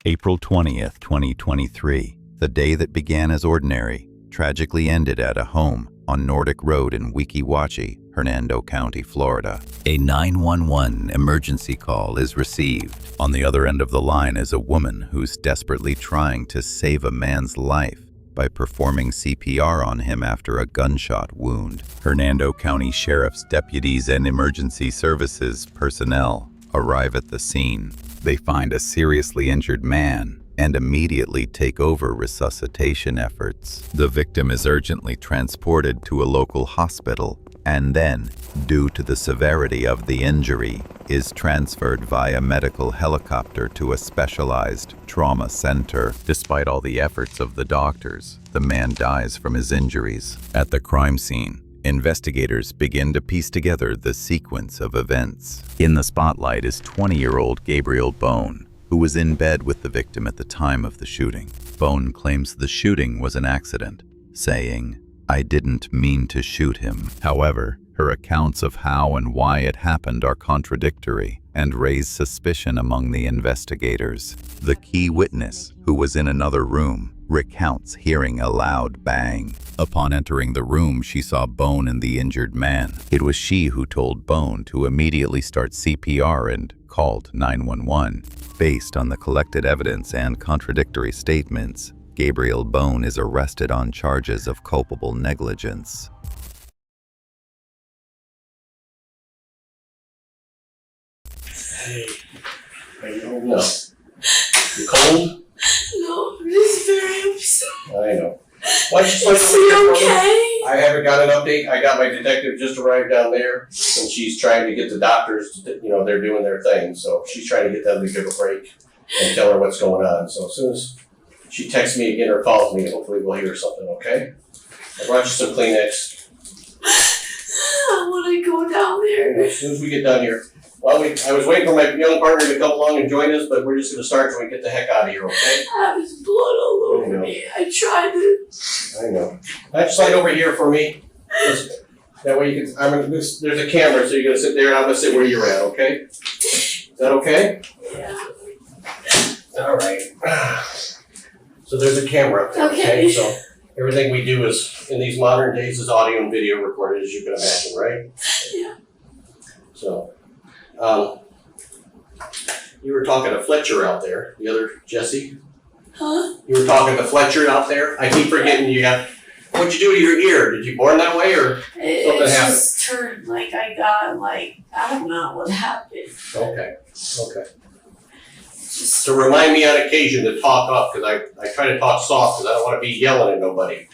April 20th, 2023, the day that began as ordinary, tragically ended at a home on Nordic Road in Weeki Wachee, Hernando County, Florida. A 911 emergency call is received. On the other end of the line is a woman who's desperately trying to save a man's life by performing CPR on him after a gunshot wound. Hernando County Sheriff's deputies and emergency services personnel arrive at the scene. They find a seriously injured man and immediately take over resuscitation efforts. The victim is urgently transported to a local hospital and then, due to the severity of the injury, is transferred via medical helicopter to a specialized trauma center. Despite all the efforts of the doctors, the man dies from his injuries. At the crime scene, investigators begin to piece together the sequence of events. In the spotlight is 20-year-old Gabriel Bone, who was in bed with the victim at the time of the shooting. Bone claims the shooting was an accident, saying, "I didn't mean to shoot him." However, her accounts of how and why it happened are contradictory and raise suspicion among the investigators. The key witness, who was in another room, recounts hearing a loud bang. Upon entering the room, she saw Bone and the injured man. It was she who told Bone to immediately start CPR and called 911. Based on the collected evidence and contradictory statements, Gabriel Bone is arrested on charges of culpable negligence. Hey, how you holding up? You cold? No, I'm just very upset. I know. Why don't you slide Is over here he for me? okay? I haven't got an update. I got my detective just arrived down there, and she's trying to get the doctors, they're doing their thing, so she's trying to get them to give a break and tell her what's going on. So as soon as she texts me again or calls me, hopefully we'll hear something, okay? I brought you some Kleenex. I want to go down there. As soon as we get done here. Well, I was waiting for my young partner to come along and join us, but we're just going to start so we get the heck out of here, okay? I have his blood all over me. I tried to. I know. Why don't you slide over here for me? That way you can, there's a camera, so you're going to sit there and I'm going to sit where you're at, okay? Is that okay? Yeah. All right. So there's a camera up there, okay? So everything we do is, in these modern days, is audio and video recorded, as you can imagine, right? Yeah. So, you were talking to Fletcher out there, the other Jesse. Huh? You were talking to Fletcher out there. I keep forgetting you got. What'd you do to your ear? Did you born that way or something It happened? just turned I got I don't know what happened. Okay. Just So remind me on occasion to talk up because I try to talk soft because I don't want to be yelling at nobody.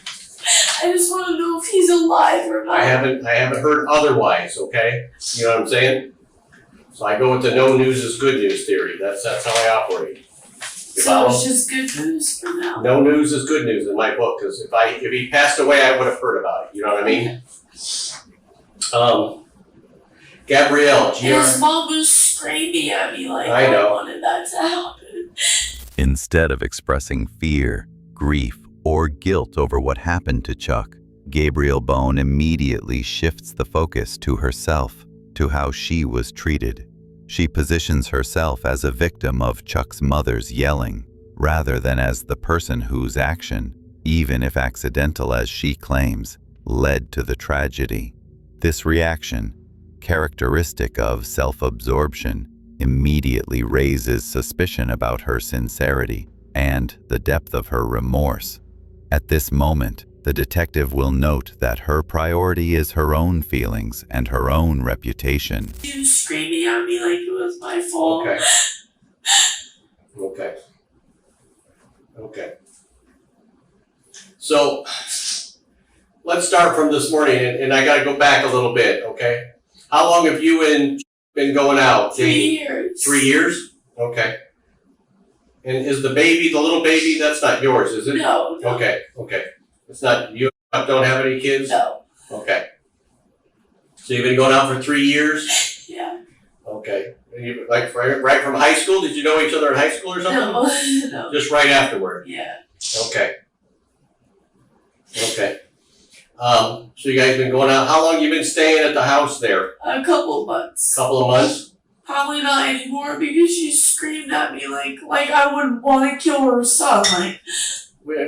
I just want to know if he's alive or not. I haven't heard otherwise. Okay. You know what I'm saying? So I go with the no news is good news theory. That's how I operate. So it's just good news for now. No news is good news in my book, because if he passed away, I would have heard about it. You know what I mean? Gabrielle, His mom was screaming at me I know. wanted that to happen. Instead of expressing fear, grief, or guilt over what happened to Chuck, Gabriel Bone immediately shifts the focus to herself, to how she was treated. She positions herself as a victim of Chuck's mother's yelling, rather than as the person whose action, even if accidental as she claims, led to the tragedy. This reaction, characteristic of self-absorption, immediately raises suspicion about her sincerity and the depth of her remorse. At this moment, the detective will note that her priority is her own feelings and her own reputation. He was screaming at me like it was my fault. Okay. So let's start from this morning, and I got to go back a little bit. Okay. How long have you been going out? 3 years. 3 years? Okay. And is the little baby, that's not yours, is it? No. Okay. It's not, you don't have any kids? No. Okay. So you've been going out for 3 years? Yeah. Okay. And you, right from high school? Did you know each other in high school or something? No. Just right afterward? Yeah. Okay. So you guys been going out, how long you been staying at the house there? A couple months. Couple of months? Probably not anymore because she screamed at me like I would want to kill her son. Like,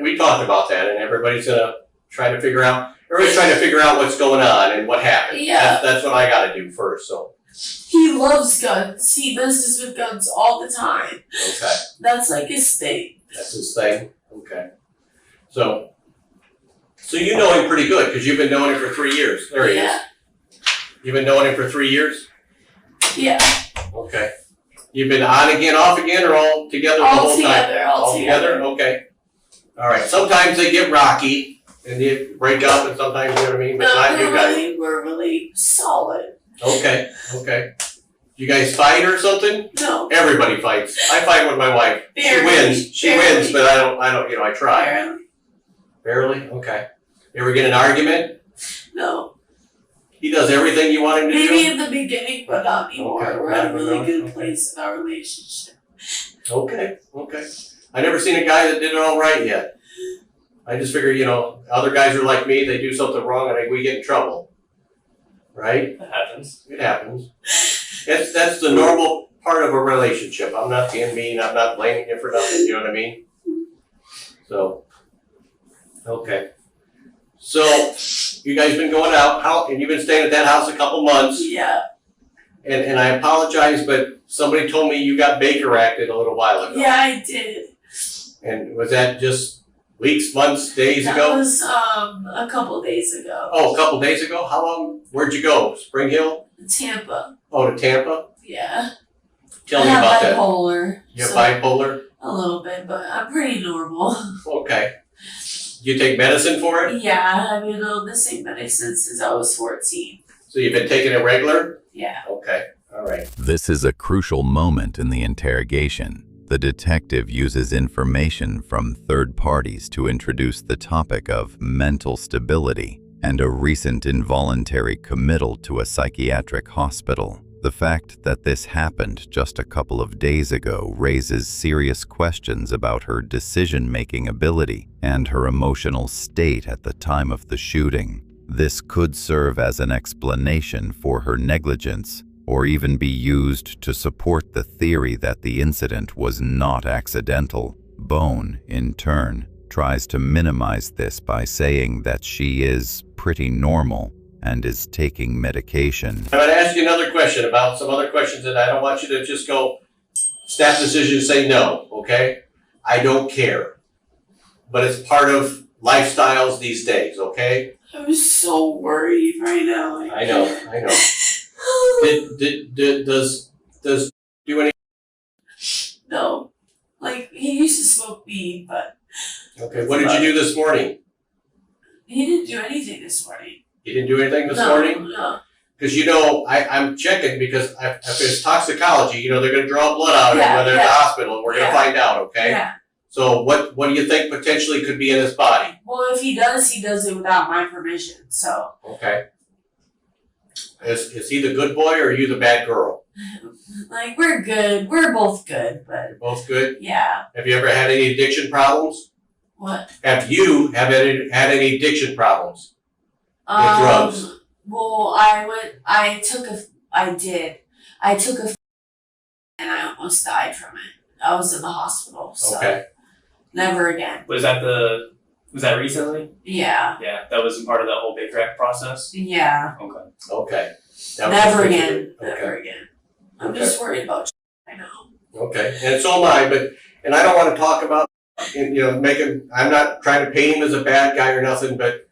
We talked about that, and everybody's trying to figure out what's going on and what happened. Yeah. That's what I got to do first. So. he loves guns. He messes with guns all the time. Okay. That's like his thing. That's his thing. Okay. So you know him pretty good because you've been knowing him for 3 years. There he is. You've been knowing him for 3 years? Yeah. Okay. You've been on again, off again, or all together the whole time? All together. Okay. All right. Sometimes they get rocky and they break up, and sometimes, you know what I mean? But No, not you guys. we're really solid. Okay. You guys fight or something? No. Everybody fights. I fight with my wife. Barely. She wins, but I don't, I try. Barely. Barely? Okay. You ever get in an argument? No. He does everything you want him to do? Maybe in the beginning, but not anymore. Okay. We're at a really good place in our relationship. Okay. I never seen a guy that did it all right yet. I just figure, other guys are like me, they do something wrong and we get in trouble. Right? It happens. It happens. That's the normal part of a relationship. I'm not being mean, I'm not blaming you for nothing, you know what I mean? So, okay. So, you guys been going out, and you've been staying at that house a couple months. Yeah. And I apologize, but somebody told me you got Baker acted a little while ago. Yeah, I did. And was that just weeks, months, days That ago? was a couple days ago. Oh, a couple days ago? How long? Where'd you go? Spring Hill? Tampa. Oh, to Tampa? Yeah. Tell me about that. Bipolar. You have bipolar? A little bit, but I'm pretty normal. Okay. You take medicine for it? Yeah, I've been on the same medicine since I was 14. So you've been taking it regular? Yeah. Okay. All right. This is a crucial moment in the interrogation. The detective uses information from third parties to introduce the topic of mental stability and a recent involuntary committal to a psychiatric hospital. The fact that this happened just a couple of days ago raises serious questions about her decision-making ability and her emotional state at the time of the shooting. This could serve as an explanation for her negligence, or even be used to support the theory that the incident was not accidental. Bone, in turn, tries to minimize this by saying that she is pretty normal and is taking medication. I'm going to ask you another question about some other questions, and I don't want you to just go snap decision and say no, okay? I don't care. But it's part of lifestyles these days, okay? I'm so worried right now. I know. Does do any? No. Like, he used to smoke weed, but Okay, what did you do this morning? he didn't do anything this morning. You didn't do anything this morning? No. Because I'm checking because if it's toxicology, they're going to draw blood out of Yeah, whether it's yeah. a hospital, and we're going to Yeah. find out, okay? Yeah. So what do you think potentially could be in his body? Well, if he does it without my permission, so. Okay. Is he the good boy or are you the bad girl? Like, we're good. We're both good, but You're both good? yeah. Have you ever had any addiction problems? What? Had any addiction problems? With drugs? Well, I took a and I almost died from it. I was in the hospital, so Okay. never again. Was that recently? Yeah. Yeah, that was part of the whole Baker Act process. Yeah. Okay. Okay. Never again. Okay. Never again. I'm Okay. just worried about I know. Okay. And so am I, and I don't want to talk about, I'm not trying to paint him as a bad guy or nothing, but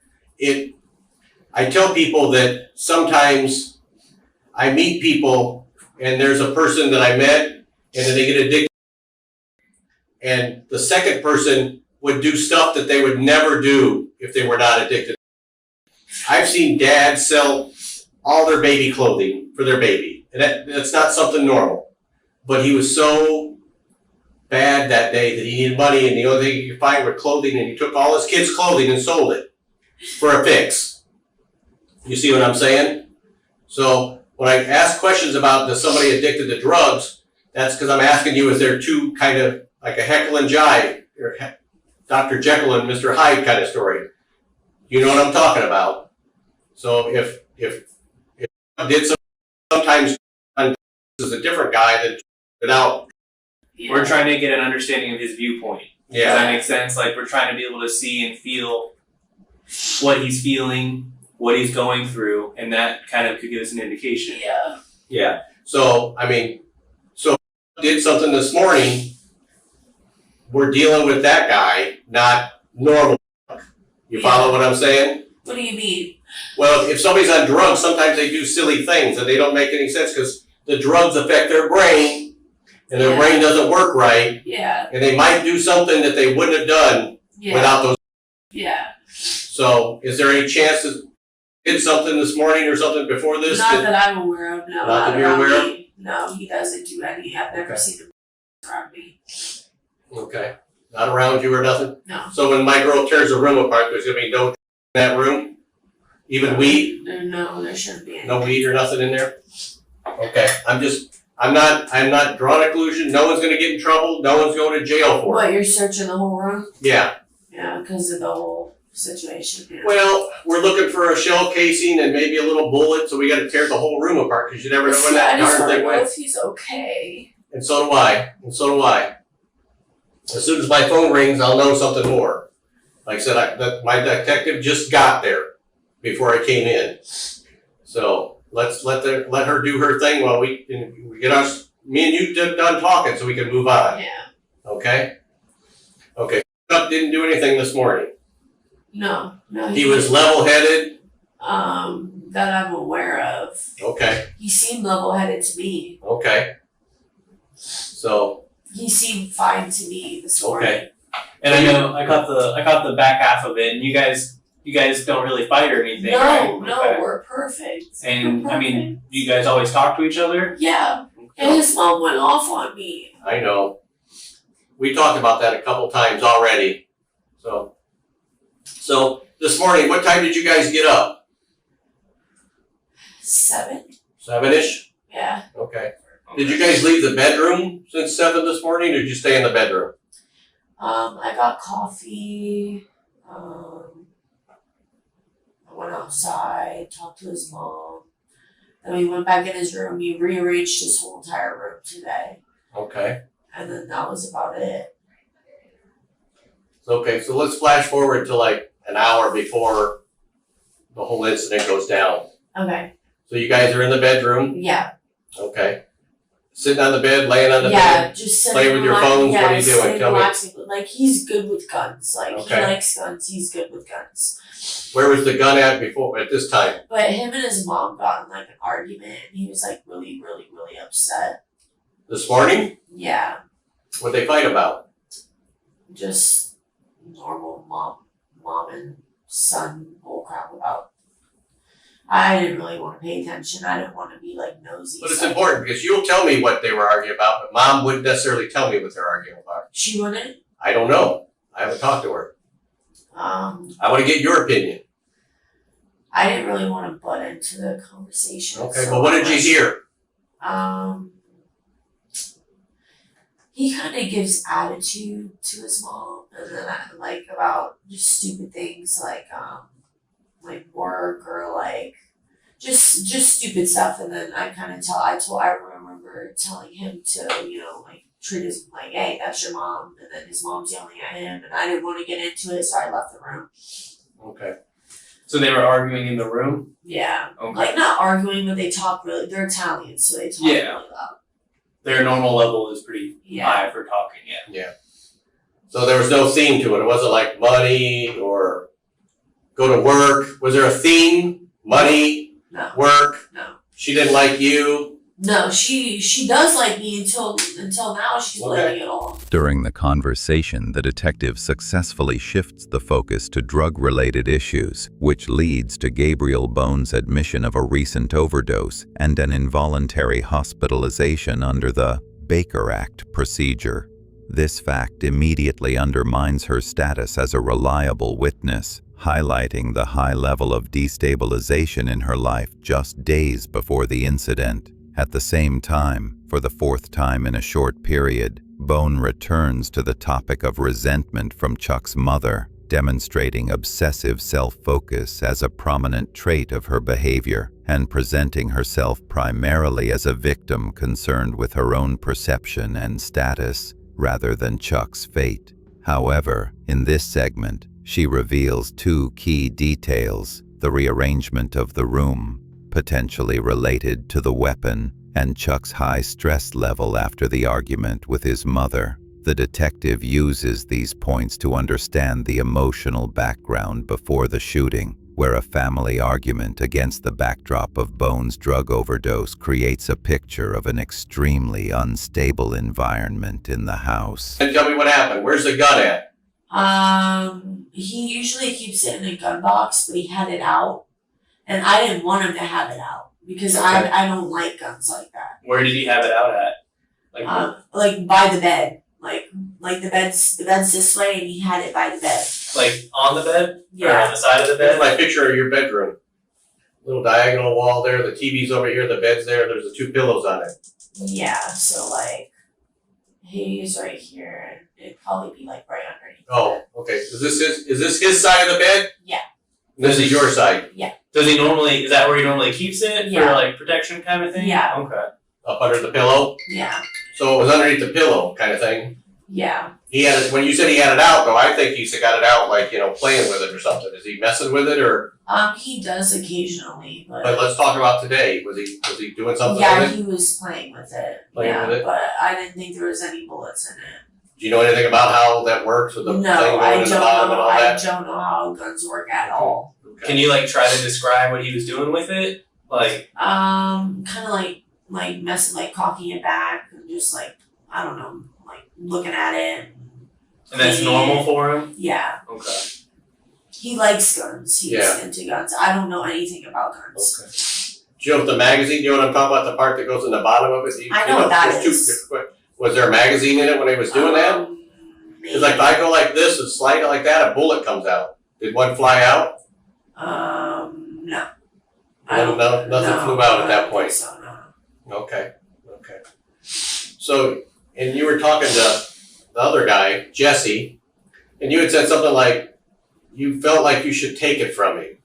I tell people that sometimes I meet people and there's a person that I met and then they get addicted and the second person would do stuff that they would never do if they were not addicted. I've seen dads sell all their baby clothing for their baby, and that's not something normal. But he was so bad that day that he needed money, and the only thing he could find were clothing, and he took all his kids' clothing and sold it for a fix. You see what I'm saying? So when I ask questions about is somebody addicted to drugs, that's because I'm asking you, is there two kind of like a Heckle and Jive, or Dr. Jekyll and Mr. Hyde kind of story? You know what I'm talking about? So if did sometimes is a different guy that without, Yeah. We're trying to get an understanding of his viewpoint. Does yeah. that make sense? Like, we're trying to be able to see and feel what he's feeling, what he's going through, and that kind of could give us an indication. Yeah. Yeah. So, I mean, so did something this morning. We're dealing with that guy, not normal. You follow what I'm saying? What do you mean? Well, if somebody's on drugs, sometimes they do silly things and they don't make any sense because the drugs affect their brain and their Yeah. brain doesn't work right. Yeah. And they might do something that they wouldn't have done Yeah. without those. Yeah. So, is there any chance that did something this morning or something before this? Not that I'm aware of. No. Not that you're around aware of? me. No, he doesn't do any. I've never Okay. seen him around me. Okay. Not around you or nothing? No. So when my girl tears a room apart, there's going to be no in that room? Even weed? No, there shouldn't be any. No weed or nothing in there? Okay. I'm not drawing a conclusion. No one's going to get in trouble. No one's going to jail for it. What, you're searching the whole room? Yeah. Yeah, because of the whole situation. Yeah. Well, we're looking for a shell casing and maybe a little bullet, so we got to tear the whole room apart because you never know when See, that I just darn want to thing know went. if he's okay. And so do I. And so do I. As soon as my phone rings, I'll know something more. Like I said, my detective just got there before I came in. So let's let her do her thing while we get us, me and you done talking so we can move on. Yeah. Okay? Okay. Didn't do anything this morning. No. He was level-headed. That I'm aware of. Okay. He seemed level-headed to me. Okay. So, He seemed fine to me this morning. okay. And I know I caught the back half of it, and you guys don't really fight or anything. No, right? no, Okay. we're perfect. And We're I mean, perfect. do you guys always talk to each other? Yeah. And his mom went off on me. I know. We talked about that a couple times already. So this morning, what time did you guys get up? 7. 7-ish? Yeah. Okay. Did you guys leave the bedroom since 7 this morning, or did you stay in the bedroom? I got coffee. I went outside, talked to his mom. Then we went back in his room. He rearranged his whole entire room today. Okay. And then that was about it. Okay, so let's flash forward to like an hour before the whole incident goes down. Okay. So you guys are in the bedroom. Yeah. Okay. Sitting on the bed, laying on the Yeah, bed. just sitting Playing with your relax- phones? Yeah, What are you doing? sitting Tell me. relaxing. Like, he's good with guns. Like, Okay. he likes guns. He's good with guns. Where was the gun at before, at this time? But him and his mom got in, like, an argument, and he was, like, really, really, really upset. This morning? Yeah. What'd they fight about? Just normal mom and son bullcrap about. I didn't really want to pay attention. I didn't want to be, like, nosy. But it's so- important because you'll tell me what they were arguing about, but mom wouldn't necessarily tell me what they're arguing about. She wouldn't. I don't know. I haven't talked to her. I want to get your opinion. I didn't really want to butt into the conversation. Okay, so but what did you much. hear? He kind of gives attitude to his mom, and then like about just stupid things like work or like just stupid stuff. And then I remember telling him to like treat his like, hey, that's your mom, and then his mom's yelling at him, and I didn't want to get into it, so I left the room. Okay. So they were arguing in the room? Yeah, Okay. like not arguing, but they talk really. They're Italian, so they talk Yeah. really loud. Their normal level is pretty Yeah. high for talking, yeah. So there was no theme to it. It wasn't like money or go to work. Was there a theme? Money, No, work. no. She didn't like you. No, she does like me until now she's Okay. blaming it all. During the conversation, the detective successfully shifts the focus to drug-related issues, which leads to Gabriel Bone's admission of a recent overdose and an involuntary hospitalization under the Baker Act procedure. This fact immediately undermines her status as a reliable witness, highlighting the high level of destabilization in her life just days before the incident. At the same time, for the fourth time in a short period, Bone returns to the topic of resentment from Chuck's mother. demonstrating obsessive self-focus as a prominent trait of her behavior and presenting herself primarily as a victim concerned with her own perception and status rather than Chuck's fate. However, in this segment, she reveals two key details: the rearrangement of the room, potentially related to the weapon, and Chuck's high stress level after the argument with his mother. The detective uses these points to understand the emotional background before the shooting, where a family argument against the backdrop of Bones' drug overdose creates a picture of an extremely unstable environment in the house. And tell me what happened. Where's the gun at? He usually keeps it in a gun box, but he had it out. And I didn't want him to have it out because Okay. I don't like guns like that. Where did he have it out at? Like by the bed. Like the bed's this way and he had it by the bed. Like on the bed? Or on Yeah. the side of the There's bed? my picture of your bedroom. Little diagonal wall there, the TV's over here, the bed's there, there's the two pillows on it. Yeah, so like he's right here and it'd probably be like right underneath. Oh, okay. Is this his side of the bed? Yeah. This is your side? Does he normally, is that where he normally keeps it? Yeah. For like protection kind of thing? Yeah. Okay. Up under the pillow? Yeah. So it was underneath the pillow kind of thing? Yeah. He had it, when you said he had it out though, I think he's got it out like, playing with it or something. Is he messing with it or? He does occasionally, But but let's talk about today. Was he doing something yeah, with it? he was playing with it. Playing yeah, with it? but I didn't think there was any bullets in it. Do you know anything about how that works with the thing No, going I in don't the bottom and know. all I that? don't know how guns work at all. Okay. Can you like try to describe what he was doing with it? Like, Kind of like messing, like cocking it back and just like I don't know, like looking at it. and that's Yeah. normal for him? Yeah, Okay. he likes guns. He's Yeah. into guns. I don't know anything about guns. Okay. Do you know if the magazine, you know what I'm talking about, the part that goes in the bottom of it? I know what that there's is. Was there a magazine in it when they was doing that? Because like if I go like this and slide it like that, a bullet comes out. Did one fly out? No. Nothing flew out at that point. So no. Okay. So, and you were talking to the other guy, Jesse, and you had said something like, you felt like you should take it from him.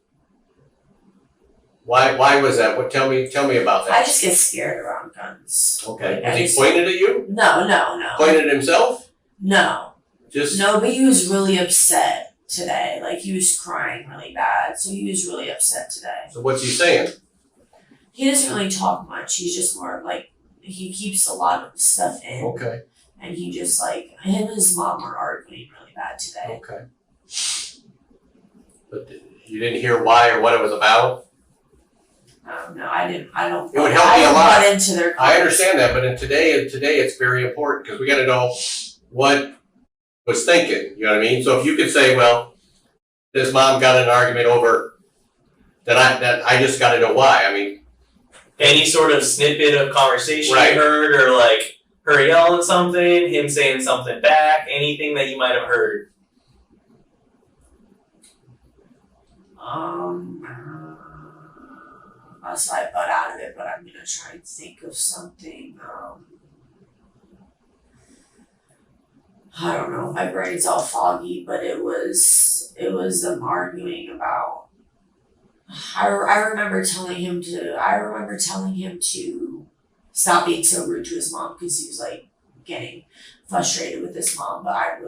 Why was that? Tell me about that. I just get scared around guns. Okay. Like, I Was he just- pointed at you? No. Pointed at himself? No. Just No, but he was really upset today. Like he was crying really bad. So he was really upset today. So what's he saying? He doesn't really talk much. He's just more like he keeps a lot of stuff in. Okay. And he just like him and his mom were arguing really bad today. Okay. But you didn't hear why or what it was about? No, I didn't. I don't. It would help me a I don't lot. butt into their. I understand that, but today it's very important because we got to know what was thinking. You know what I mean? So if you could say, well, this mom got in an argument over that I just got to know why. I mean, Any sort of snippet of conversation Right. you heard, or like her yelling something, him saying something back, anything that you might have heard. So I butt out of it, but I'm gonna try and think of something. I don't know. My brain's all foggy, but it was them arguing about. I remember telling him to stop being so rude to his mom because he was like getting frustrated with his mom. But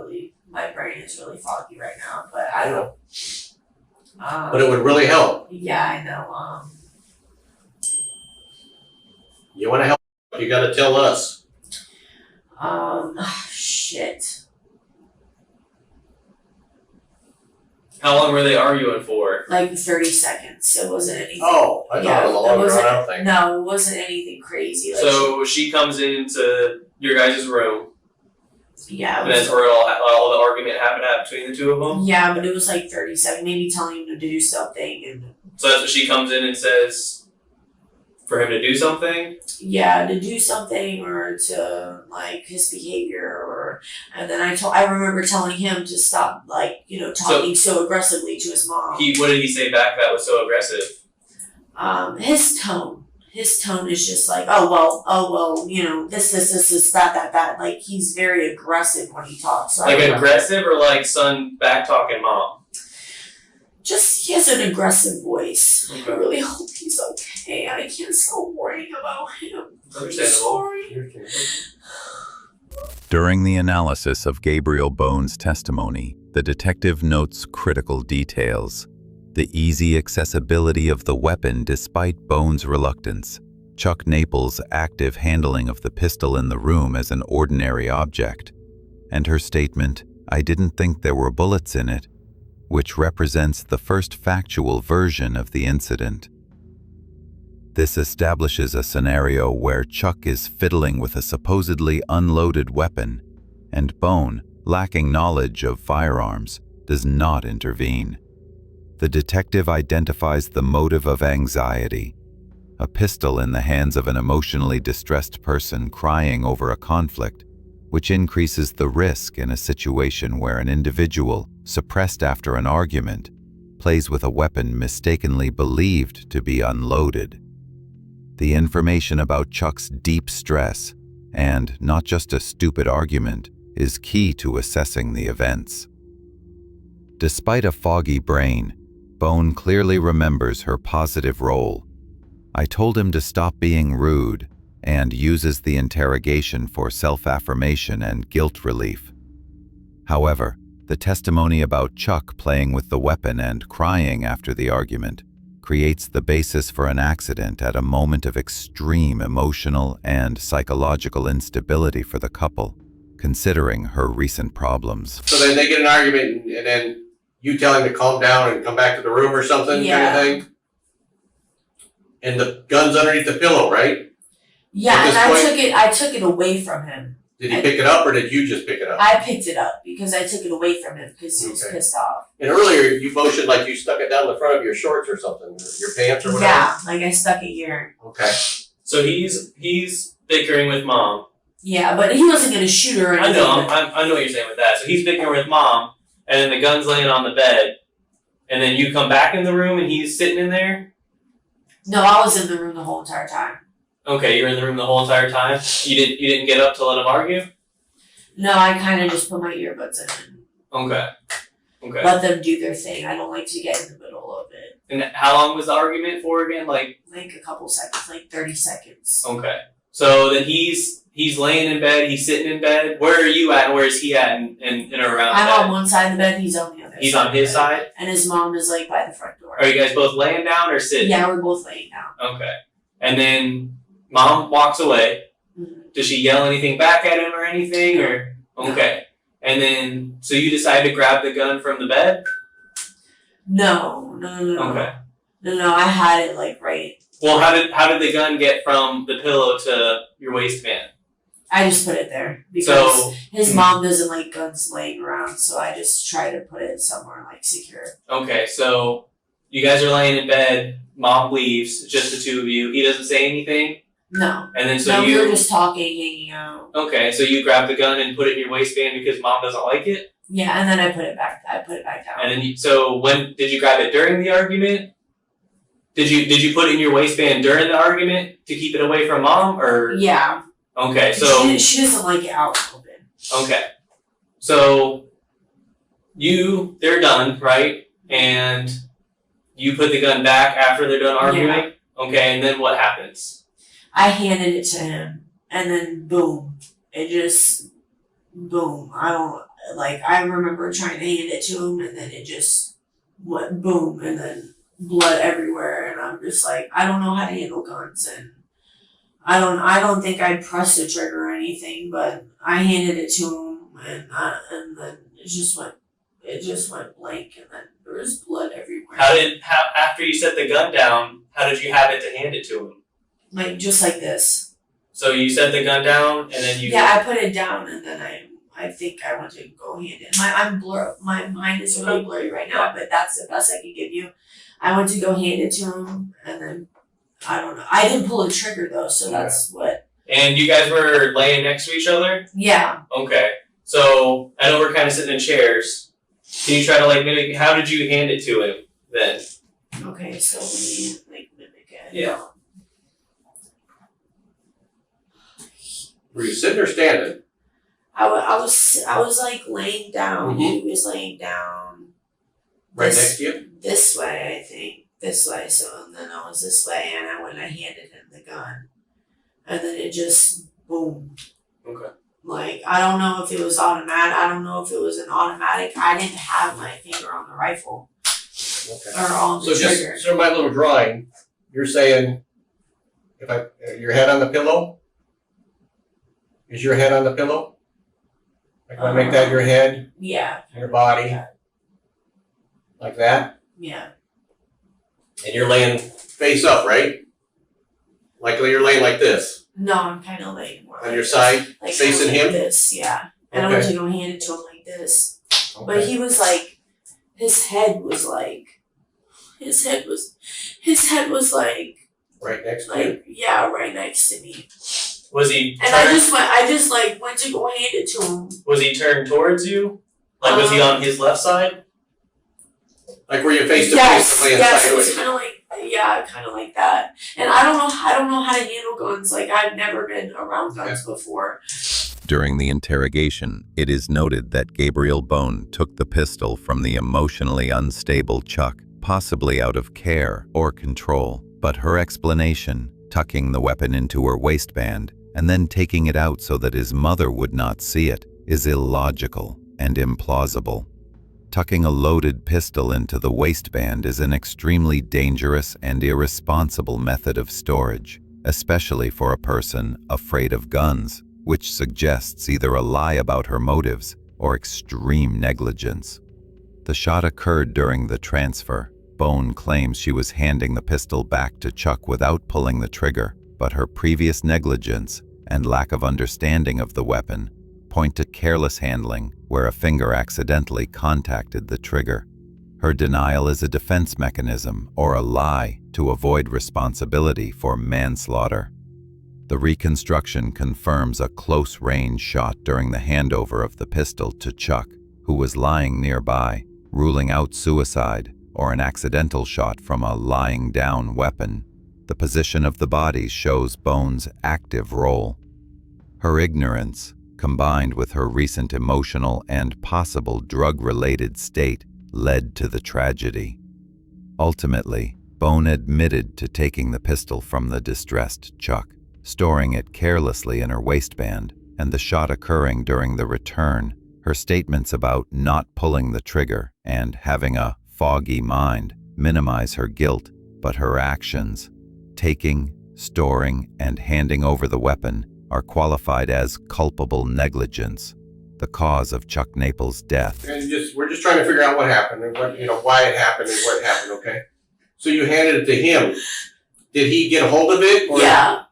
my brain is really foggy right now. But I don't. but it would really help. Yeah, I know. You want to help? You got to tell us. Shit. How long were they arguing for? Like 30 seconds. It wasn't anything. Oh, I thought it was a long wasn't- drawn out thing. No, it wasn't anything crazy. Like So she comes into your guys' room, yeah, it and that's was, where all the argument happened between the two of them. yeah, but it was like 30 seconds. Maybe telling him to do something, and So that's what she comes in and says for him to do something. yeah, to do something or to like his behavior, and then I remember telling him to stop talking so aggressively to his mom. What did he say back that was so aggressive? His tone. his tone is just like, oh well, you know, this, that. Like, he's very aggressive when he talks. So Like aggressive or like son back talking mom? Just, he has an aggressive voice. Okay. I really hope he's okay. I can't stop worrying about him. I'm Understandable. sorry. During the analysis of Gabriel Bone's testimony, the detective notes critical details. The easy accessibility of the weapon despite Bone's reluctance, Chuck Naples' active handling of the pistol in the room as an ordinary object, and her statement, "I didn't think there were bullets in it," which represents the first factual version of the incident. This establishes a scenario where Chuck is fiddling with a supposedly unloaded weapon, and Bone, lacking knowledge of firearms, does not intervene. The detective identifies the motive of anxiety, a pistol in the hands of an emotionally distressed person crying over a conflict, which increases the risk in a situation where an individual, suppressed after an argument, plays with a weapon mistakenly believed to be unloaded. The information about Chuck's deep stress, and not just a stupid argument, is key to assessing the events. Despite a foggy brain, Bone clearly remembers her positive role. "I told him to stop being rude," and uses the interrogation for self-affirmation and guilt relief. However, the testimony about Chuck playing with the weapon and crying after the argument creates the basis for an accident at a moment of extreme emotional and psychological instability for the couple, considering her recent problems. So then they get an argument, and then you tell him to calm down and come back to the room or something, Yeah. kind of thing? And the gun's underneath the pillow, right? Yeah, At and this point- I took it away from him. Did he pick it up, or did you just pick it up? I picked it up because I took it away from him because he was Okay. pissed off. And earlier, you motioned like you stuck it down the front of your shorts or something, or your pants or whatever. Yeah, like I stuck it here. Okay. So he's bickering with mom. Yeah, but he wasn't gonna shoot her or I anything. know, I know what you're saying with that. So he's bickering with mom, and then the gun's laying on the bed, and then you come back in the room and he's sitting in there? No, I was in the room the whole entire time. Okay, you were in the room the whole entire time? You didn't get up to let him argue? No, I kind of just put my earbuds in Okay. Okay. and let them do their thing. I don't like to get in the middle of it. And how long was the argument for again? Like a couple seconds, like 30 seconds. Okay. So then he's laying in bed, he's sitting in bed. Where are you at and where is he at in or around I'm bed? on one side of the bed, he's on the other He's side. on his of the bed. side? And his mom is like by the front door. Are you guys both laying down or sitting? Yeah, we're both laying down. Okay. And then mom walks away. Mhm. Does she yell anything back at him or anything? Or okay. And then so you decide to grab the gun from the bed? No. Okay. No, I had it like right. Well, how did the gun get from the pillow to your waistband? I just put it there because So his mom doesn't like guns laying around, so I just try to put it somewhere like secure. okay, so you guys are laying in bed, mom leaves, just the two of you. He doesn't say anything? No. And then so We you were just talking, hanging out. okay, so you grab the gun and put it in your waistband because mom doesn't like it? Yeah, and then I put it back down. And then so when did you grab it during the argument? Did you put it in your waistband during the argument to keep it away from mom or Yeah. okay, so she doesn't like it out open. okay. So they're done, right? And you put the gun back after they're done arguing? Okay, and then what happens? I handed it to him, and then boom. It just boom. I remember trying to hand it to him, and then it just went boom, and then blood everywhere, and I'm just like, I don't know how to handle guns, and I don't think I pressed the trigger or anything, but I handed it to him, and then it just went blank, and then there was blood everywhere. After you set the gun down, how did you have it to hand it to him? Like just like this. So you set the gun down and then you Yeah, I put it down, and then I think I went to go hand it. My mind is really blurry right now, but that's the best I can give you. I went to go hand it to him, and then I don't know. I didn't pull the trigger though, so that's what. And you guys were laying next to each other? Yeah. Okay. So I know we're kind of sitting in chairs. Can you try to mimic? How did you hand it to him then? Okay, so let me mimic it. Yeah. Were you sitting or standing? I was like laying down. Mhm. He was laying down. Right this- next to you? This way, I think. This way. So and then I was this way, and I handed him the gun, and then it just boom. Okay. Like I don't know if it was automatic. I don't know if it was an automatic. I didn't have my finger on the rifle Okay. or on So the trigger. just so my little drawing, you're saying your head on the pillow? Is your head on the pillow? Like if I make that your head, Yeah. your body, like that? Yeah. And you're laying face up, right? Like you're laying like this. No, I'm kind of laying more On like your this. side, like facing kinda like him? This, yeah. And Okay. I was gonna hand it to him like this, but Okay. he was like, his head was like Right next to you. yeah, right next to me. Was he And turned, I just like went to go hand it to him. was he turned towards you? Like was he on his left side? Like where you face to Yes, face, laying yes, it was sideways. kind of like kind of like that. And I don't know how to handle guns. Like I've never been around guns before. During the interrogation, it is noted that Gabriel Bone took the pistol from the emotionally unstable Chuck, possibly out of care or control. But her explanation, tucking the weapon into her waistband and then taking it out so that his mother would not see it, is illogical and implausible. Tucking a loaded pistol into the waistband is an extremely dangerous and irresponsible method of storage, especially for a person afraid of guns, which suggests either a lie about her motives or extreme negligence. The shot occurred during the transfer. Bone claims she was handing the pistol back to Chuck without pulling the trigger, but her previous negligence and lack of understanding of the weapon point to careless handling where a finger accidentally contacted the trigger. Her denial is a defense mechanism or a lie to avoid responsibility for manslaughter. The reconstruction confirms a close-range shot during the handover of the pistol to Chuck, who was lying nearby, ruling out suicide or an accidental shot from a lying-down weapon. The position of the bodies shows Bone's active role. Her ignorance, combined with her recent emotional and possible drug-related state, led to the tragedy. Ultimately, Bone admitted to taking the pistol from the distressed Chuck, storing it carelessly in her waistband, and the shot occurring during the return. Her statements about not pulling the trigger and having a foggy mind minimize her guilt, but her actions, taking, storing, and handing over the weapon, are qualified as culpable negligence, the cause of Chuck Naples' death. And we're just trying to figure out what happened and what, why it happened and what happened, okay? So you handed it to him. Did he get a hold of it? Or, Yeah.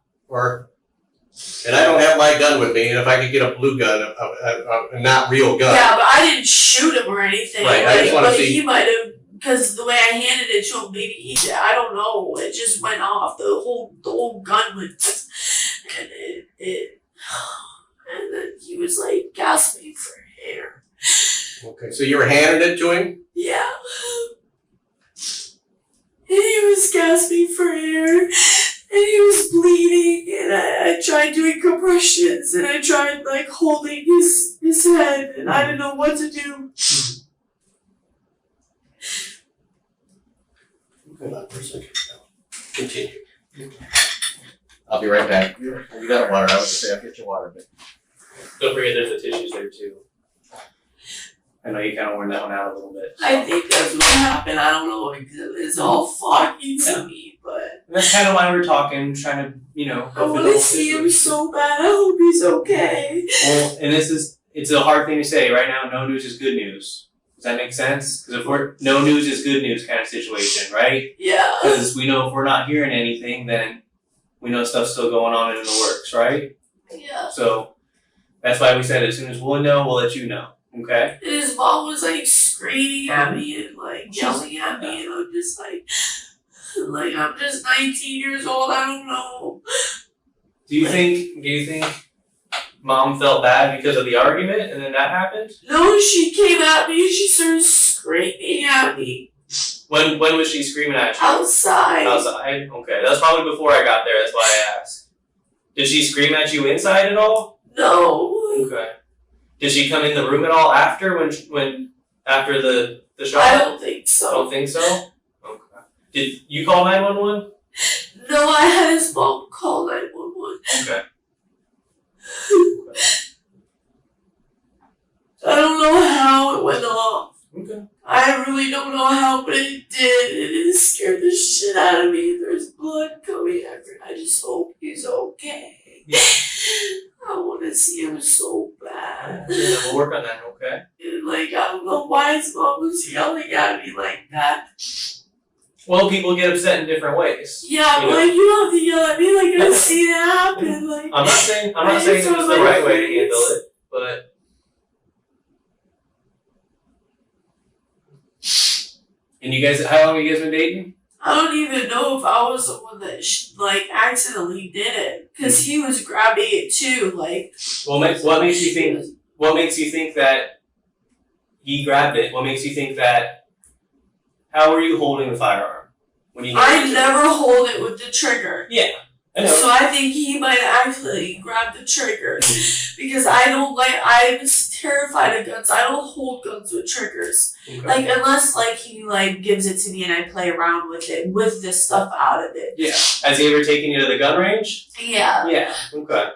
And I don't have my gun with me, and if I could get a blue gun, a not real gun. Yeah, but I didn't shoot him or anything. Right, I just wanna but see- he might have, because the way I handed it to him, maybe he did. I don't know. It just went off. The whole gun went, and and then he was like gasping for air. Okay, so you were handing it to him? Yeah. And he was gasping for air, and he was bleeding, and I tried doing compressions, and I tried like holding his head, and I didn't know what to do. Hold on for a second. Continue. I'll be right back. You got water. I was going to say I'll get you water, but Don't forget there's the tissues there too. I know you kind of worn that one out a little bit. I think that's what happened. I don't know. It's all foggy to me, but And that's kind of why we're talking, trying to, I go through want the to whole see him situation. so bad. I hope he's okay. Well, and it's a hard thing to say. Right now, no news is good news. Does that make sense? Because if no news is good news kind of situation, right? Yeah. Because we know if we're not hearing anything, then we know stuff's still going on and in the works, right? Yeah. So that's why we said as soon as we'll know, we'll let you know. Okay? And his mom was like screaming at me and like yelling at me, and I'm just like I'm just 19 years old. I don't know. Do you think Mom felt bad because of the argument and then that happened? No, she came at me and she started screaming at me When was she screaming at you? outside. Outside? Okay. That's probably before I got there, that's why I asked. Did she scream at you inside at all? No. Okay. Did she come in the room at all after after the shot? I don't think so. I don't think so? Okay. Did you call 911? No, I had his mom call 911. Okay. I don't know how it went off. Okay. I really don't know how, but it did. It scared the shit out of me. There's blood coming after. I just hope he's okay. Yeah. I want to see him so bad. Yeah, we'll work on that, okay? And like, I don't know why his mom was yelling at me like that. Well, people get upset in different ways. Yeah, but like, you don't have to yell at me like I see it happen. Like, I'm not saying it was the right way to handle it, but and you guys, how long have you guys been dating? I don't even know if I was the one that accidentally did it, because he was grabbing it too. Like, what makes you think? What makes you think that he grabbed it? What makes you think that? How were you holding the firearm when you? I never hold it with the trigger. Yeah, I know. So I think he might actually grab the trigger because I don't like. I'm terrified of guns. I don't hold guns with triggers. Okay. Like, unless like he like gives it to me and I play around with it with the stuff out of it. Yeah. Has he ever taken you to the gun range? Yeah. Yeah. Okay.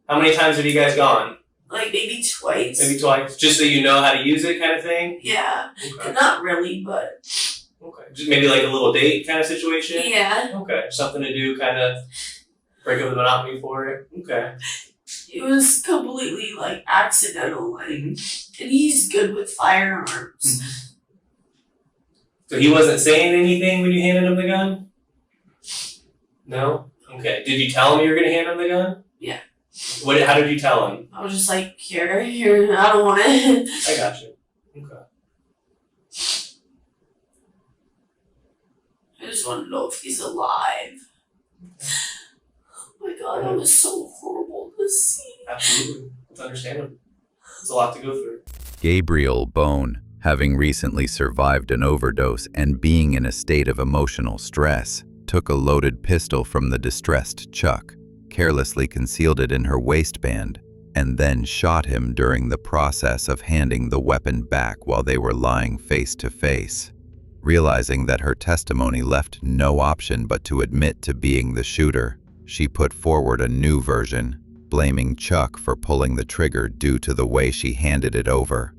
How many times have you guys gone? Like maybe twice. Maybe twice, just so you know how to use it, kind of thing. Yeah. Okay. Not really, but. Okay. Just maybe like a little date kind of situation. Yeah. Okay. Something to do, kind of break up the monotony for it. Okay. It was completely like accidental, like, and he's good with firearms. So he wasn't saying anything when you handed him the gun? No? Okay. Did you tell him you were going to hand him the gun? Yeah. How did you tell him? I was just like, here, I don't want it. I got you. Okay. I just want to know if he's alive. Oh my god, that was so horrible to see. Absolutely. It's understandable. It's a lot to go through. Gabriel Bone, having recently survived an overdose and being in a state of emotional stress, took a loaded pistol from the distressed Chuck, carelessly concealed it in her waistband, and then shot him during the process of handing the weapon back while they were lying face to face. Realizing that her testimony left no option but to admit to being the shooter, she put forward a new version, blaming Chuck for pulling the trigger due to the way she handed it over.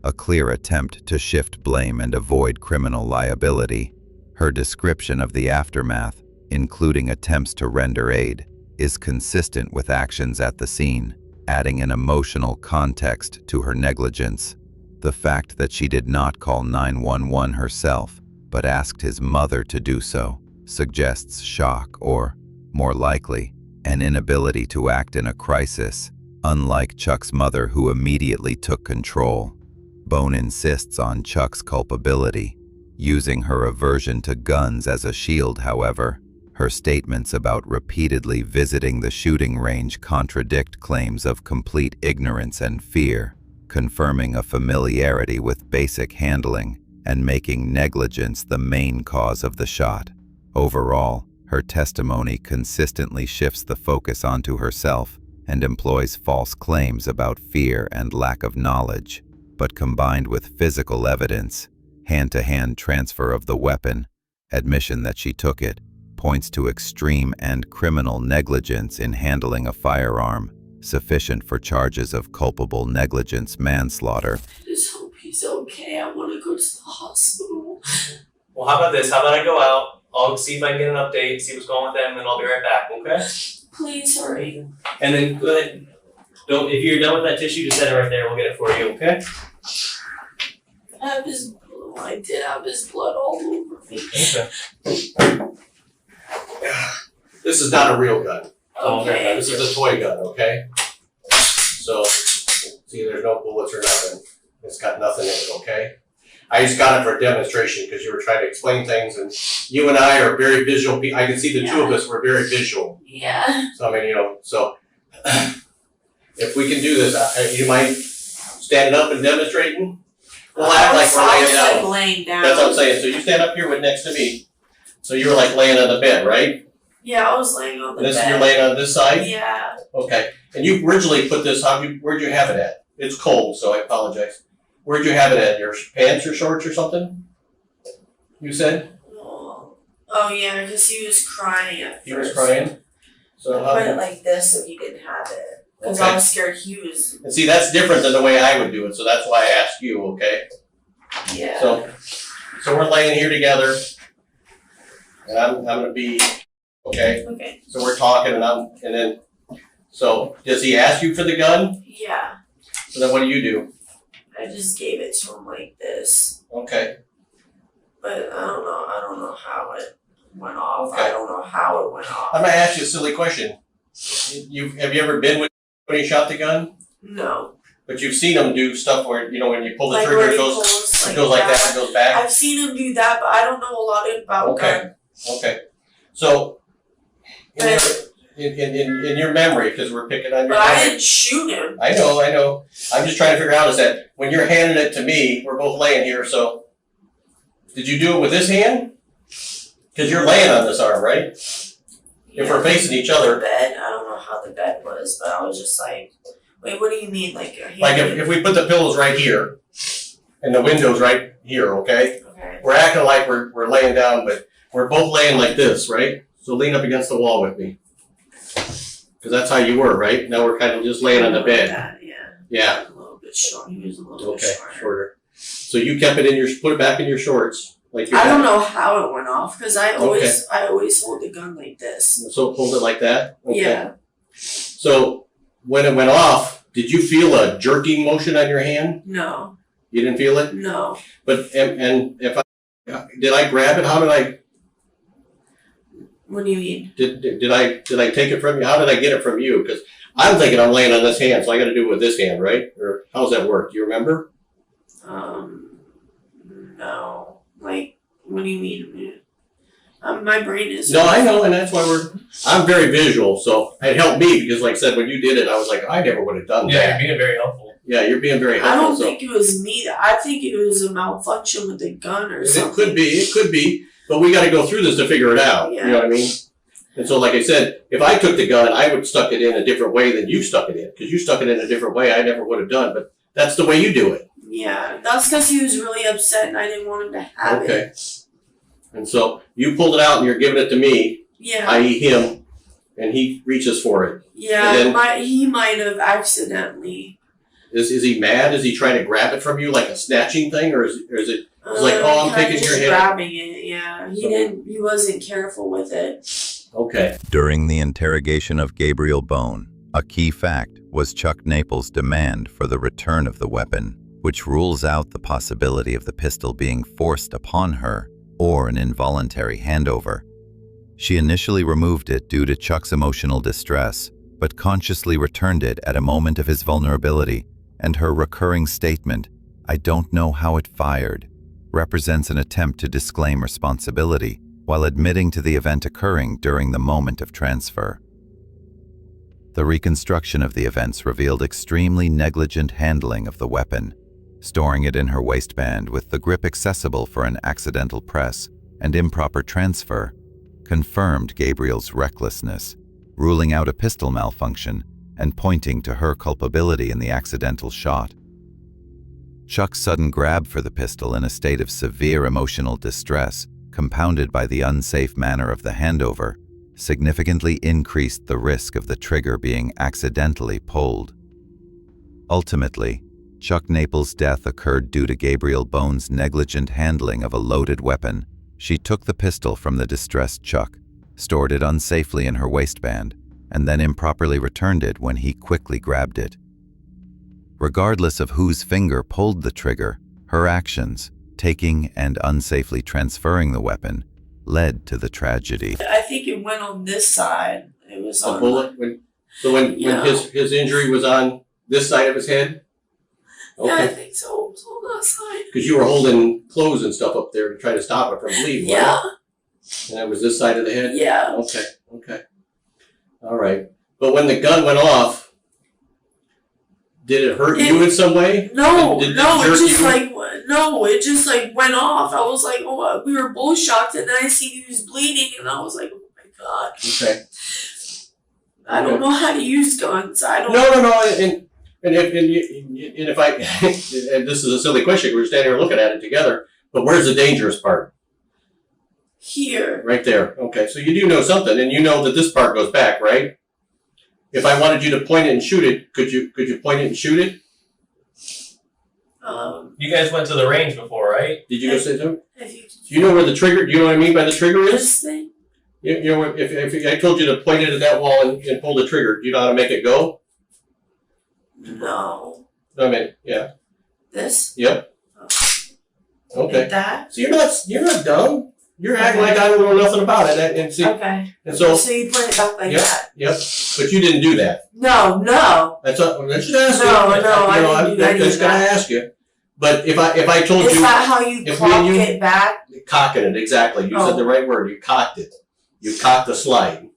A clear attempt to shift blame and avoid criminal liability. Her description of the aftermath, including attempts to render aid, is consistent with actions at the scene, adding an emotional context to her negligence. The fact that she did not call 911 herself, but asked his mother to do so, suggests shock or, more likely, an inability to act in a crisis, unlike Chuck's mother who immediately took control. Bone insists on Chuck's culpability, using her aversion to guns as a shield, however. Her statements about repeatedly visiting the shooting range contradict claims of complete ignorance and fear, confirming a familiarity with basic handling and making negligence the main cause of the shot. Overall, her testimony consistently shifts the focus onto herself and employs false claims about fear and lack of knowledge, but combined with physical evidence, hand-to-hand transfer of the weapon, admission that she took it, points to extreme and criminal negligence in handling a firearm, sufficient for charges of culpable negligence manslaughter. I just hope he's okay. I want to go to the hospital. Well, how about this? How about I go out, I'll see if I can get an update, see what's going on with them, and then I'll be right back, okay? Please hurry. And then go ahead. If you're done with that tissue, just set it right there. We'll get it for you, okay? I have his blood. I did have his blood all over me. Okay. This is not a real gun. Okay. This is a toy gun, okay? So, see, there's no bullets or nothing. It's got nothing in it, okay? I just got it for a demonstration because you were trying to explain things, and you and I are very visual people. I can see the two of us were very visual. Yeah. So, I mean, so if we can do this, you mind standing up and demonstrating? We'll act like we're laying down. Like laying down. That's what I'm saying. So you stand up here next to me. So you were like laying on the bed, right? Yeah, I was laying on the This bed. you're laying on this side? Yeah. Okay. And you originally put this, where'd you have it at? It's cold, so I apologize. Where'd you have it at? Your pants or shorts or something? You said? Oh yeah, because he was crying at first. He was crying? So I put it like this so he didn't have it. Because Okay. I was scared he was. And see, that's different than the way I would do it, so that's why I asked you, okay? Yeah. So we're laying here together, and I'm gonna be, okay? Okay. So we're talking, and then, so does he ask you for the gun? Yeah. So then what do you do? I just gave it to him like this. Okay. But I don't know. I don't know how it went off. Okay. I don't know how it went off. I'm gonna ask you a silly question. Have you ever been with when he shot the gun? No. But you've seen him do stuff where, when you pull the Like trigger, where it he goes pulls like that and goes back? I've seen him do that, but I don't know a lot about Okay. gun. Okay. So, in your memory, because we're picking on your But I memory. didn't shoot him. I know. I'm just trying to figure out is that when you're handing it to me, we're both laying here, so did you do it with this hand? Because you're laying on this arm, right? If we're facing each The other. bed. I don't know how the bed was, but I was just like, wait, what do you mean? Like your hand? Like if we put the pillows right here, and the window's right here, okay? Okay. We're acting like we're laying down, but we're both laying like this, right? So lean up against the wall with me. Because that's how you were, right? Now we're kind of just laying on the bed. That, yeah. Yeah. A little bit short. He was a little bit Okay, shorter. shorter. So you kept it put it back in your shorts, like you I don't had. know how it went off because I always hold the gun like this. So hold it like that. Okay. Yeah. So when it went off, did you feel a jerking motion on your hand? No. You didn't feel it. No. But and if did I grab it? How did I? What do you mean? Did I take it from you? How did I get it from you? Because I'm thinking I'm laying on this hand, so I got to do it with this hand, right? Or how's that work? Do you remember? No. Like, what do you mean? My brain is. No, I know, and that's why I'm very visual, so it helped me because, like I said, when you did it, I was like, I never would have done that. Yeah, you're being very helpful. Yeah, you're being very I helpful. don't think it was me. I think it was a malfunction with the gun or something. It could be, but we got to go through this to figure it out. Yeah. You know what I mean? And so, like I said, if I took the gun, I would have stuck it in a different way than you stuck it in, because you stuck it in a different way I never would have done, but that's the way you do it. Yeah, that's because he was really upset and I didn't want him to have it. Okay. And so you pulled it out and you're giving it to me, Yeah. i.e. him, and he reaches for it. Yeah, And he might have accidentally. Is he mad? Is he trying to grab it from you like a snatching thing, or is it like, oh, I'm kinda taking your just hand? grabbing it, yeah. He wasn't careful with it. Okay. During the interrogation of Gabriel Bone, a key fact was Chuck Naples' demand for the return of the weapon, which rules out the possibility of the pistol being forced upon her or an involuntary handover. She initially removed it due to Chuck's emotional distress, but consciously returned it at a moment of his vulnerability, and her recurring statement, "I don't know how it fired," represents an attempt to disclaim responsibility while admitting to the event occurring during the moment of transfer. The reconstruction of the events revealed extremely negligent handling of the weapon, storing it in her waistband with the grip accessible for an accidental press and improper transfer, confirmed Gabriel's recklessness, ruling out a pistol malfunction and pointing to her culpability in the accidental shot. Chuck's sudden grab for the pistol in a state of severe emotional distress, compounded by the unsafe manner of the handover, significantly increased the risk of the trigger being accidentally pulled. Ultimately, Chuck Naples' death occurred due to Gabriel Bone's negligent handling of a loaded weapon. She took the pistol from the distressed Chuck, stored it unsafely in her waistband, and then improperly returned it when he quickly grabbed it. Regardless of whose finger pulled the trigger, her actions, taking and unsafely transferring the weapon, led to the tragedy. I think it went on this side. It was A on bullet? When his injury was on this side of his head? Yeah, I Okay. think so. It was on that side. Because you were holding clothes and stuff up there to try to stop it from bleeding, Yeah. right? And that was this side of the head? Yeah. Okay. All right. But when the gun went off, did it hurt you in some way? No, Did it no, it jerk just you? it just like went off. I was like, oh, we were both shocked, and then I seen he was bleeding, and I was like, oh my God. Okay. I don't know how to use guns. I don't. No. And if I, and this is a silly question, we're standing here looking at it together, but where's the dangerous part? Here. Right there. Okay, so you do know something, and you know that this part goes back, right? If I wanted you to point it and shoot it, could you point it and shoot it? You guys went to the range before, right? Did you go say so? If you, Do you know where the trigger, do you know what I mean by the trigger is? this thing? You know, if I told you to point it at that wall and pull the trigger, do you know how to make it go? No. I mean, yeah. This? Yep. Okay. Like that? So you're not dumb. You're acting like I don't know nothing about it, and see, Okay. and so So you put it back like that? Yep. But you didn't do that. No. That's all. Let's just ask you. No, I I'm didn't do any just of gonna that. ask you. But if I told Is you that how you if cock me and you- it back? cocking it exactly, you said the right word. You cocked it. You cocked the slide.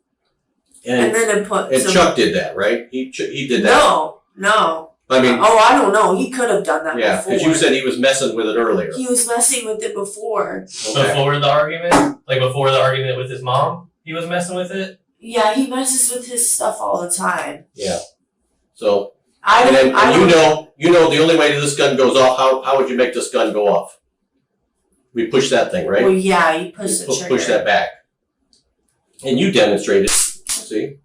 And then it put And some... Chuck did that, right? He did that. No. I mean, Oh, I don't know. He could have done that yeah, before. because you said he was messing with it earlier. He was messing with it before. Okay. Before the argument? Like before the argument with his mom? He was messing with it? Yeah, he messes with his stuff all the time. Yeah. So, I and don't. you know the only way this gun goes off, how would you make this gun go off? We push that thing, right? Well, yeah, you push the trigger. Push that back. And you demonstrated. See?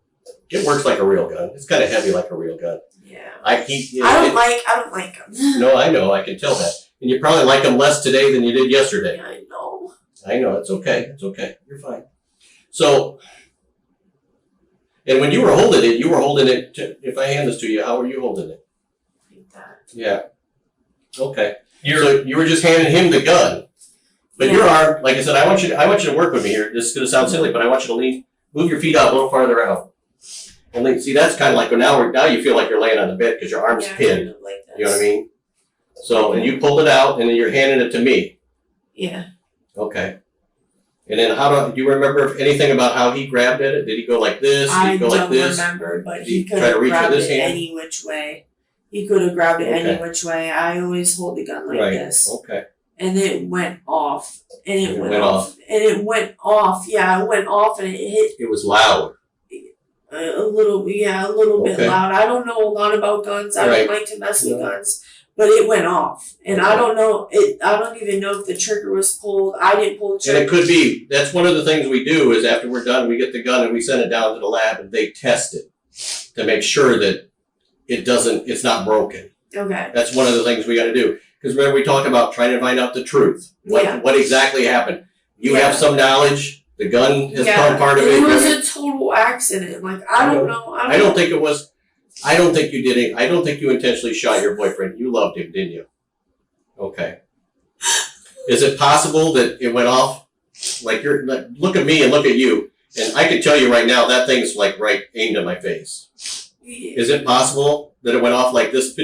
It works like a real gun. It's kind of heavy like a real gun. Yeah. I don't like guns. No, I know. I can tell that. And you probably like them less today than you did yesterday. Yeah, I know. I know. It's okay. It's okay. You're fine. So, and when you were holding it, if I hand this to you, how were you holding it? Like that. Yeah. Okay. So you were just handing him the gun. But your arm, like I said, I want you to work with me here. This is going to sound silly, but I want you to move your feet out a little farther out. And see, that's kind of like, now you feel like you're laying on the bed because your arm's pinned. Kind of like this. You know what I mean? So, and you pulled it out, and then you're handing it to me. Yeah. Okay. And then do you remember anything about how he grabbed at it? Did he go like this? Did I he go don't like this? remember, but Did he he could try to have reach with grabbed his it hand? any which way. He could have grabbed it any Okay. which way. I always hold the gun like Right. this. Okay. And it went off. And it It went went off. And it went off. Yeah, it went off and it hit It was loud. a little bit Okay. loud. I don't know a lot about guns. I Right. don't like to mess with No. guns. But it went off. And I Okay. don't know I don't even know if the trigger was pulled. I didn't pull the And it trigger. could be, that's one of the things we do is after we're done, we get the gun and we send it down to the lab and they test it to make sure that it's not broken. Okay. That's one of the things we got to do. Because remember, we talked about trying to find out the truth. Yeah. What exactly happened? You Yeah. have some knowledge. The gun has become part of it. It was a total accident. Like I don't know. I don't think it was. I don't think you did it. I don't think you intentionally shot your boyfriend. You loved him, didn't you? Okay. Is it possible that it went off? Look at me and look at you, and I can tell you right now that thing's like right aimed at my face. Yeah. Is it possible that it went off like this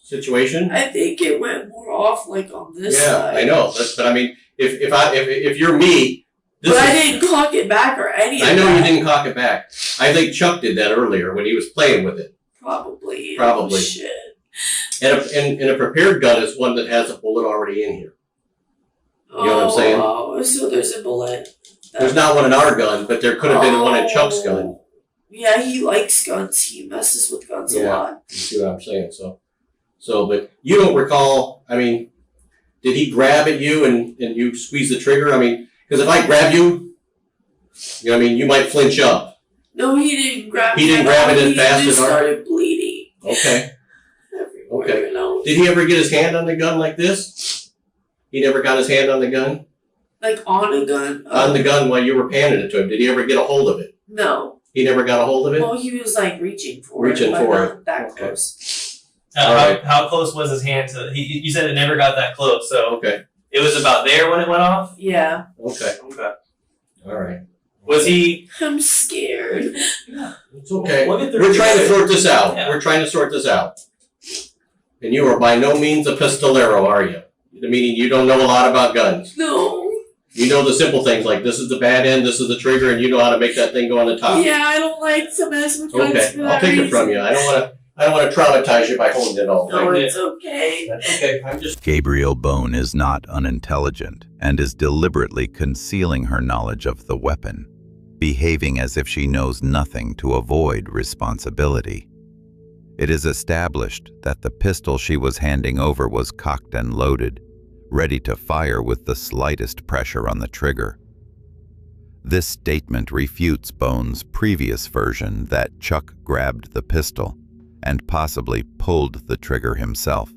situation? I think it went more off like on this Yeah, side. I know. But I mean, if you're me, But I didn't cock it back or any of I know that. you didn't cock it back. I think Chuck did that earlier when he was playing with it. Probably. Probably. Oh, shit. And a prepared gun is one that has a bullet already in here. You know what I'm saying? Oh, so there's a bullet. There's not one in our gun, but there could have been one in Chuck's gun. Yeah, he likes guns. He messes with guns a lot. You see what I'm saying? So, but you don't recall, I mean, did he grab at you and you squeeze the trigger? I mean, because if I grab you, you know what I mean, you might flinch up. No, he didn't grab He didn't grab it as fast He as hard? started bleeding. Okay. Everywhere, Okay. you know? Did he ever get his hand on the gun like this? He never got his hand on the gun? Like on a gun? On the gun while you were panning it to him. Did he ever get a hold of it? No. He never got a hold of it? Well, he was like reaching for Reaching it. but for not it. that Okay. close. Alright. How close was his hand to? You said it never got that close, so Okay. it was about there when it went off. Yeah. Okay. Okay. All right. Was he? I'm scared. It's okay. We'll get through We're it trying to together. sort this out. Yeah. We're trying to sort this out. And you are by no means a pistolero, are you? Meaning you don't know a lot about guns. No. You know the simple things like this is the bad end, this is the trigger, and you know how to make that thing go on the top. Yeah, I don't like to mess with guns Okay, for I'll that take reason. it from you. I don't want to traumatize you by holding it all. No, it's okay. That's okay. I'm just Gabrielle Bone is not unintelligent and is deliberately concealing her knowledge of the weapon. behaving as if she knows nothing to avoid responsibility. It is established that the pistol she was handing over was cocked and loaded, ready to fire with the slightest pressure on the trigger. This statement refutes Bone's previous version that Chuck grabbed the pistol and possibly pulled the trigger himself.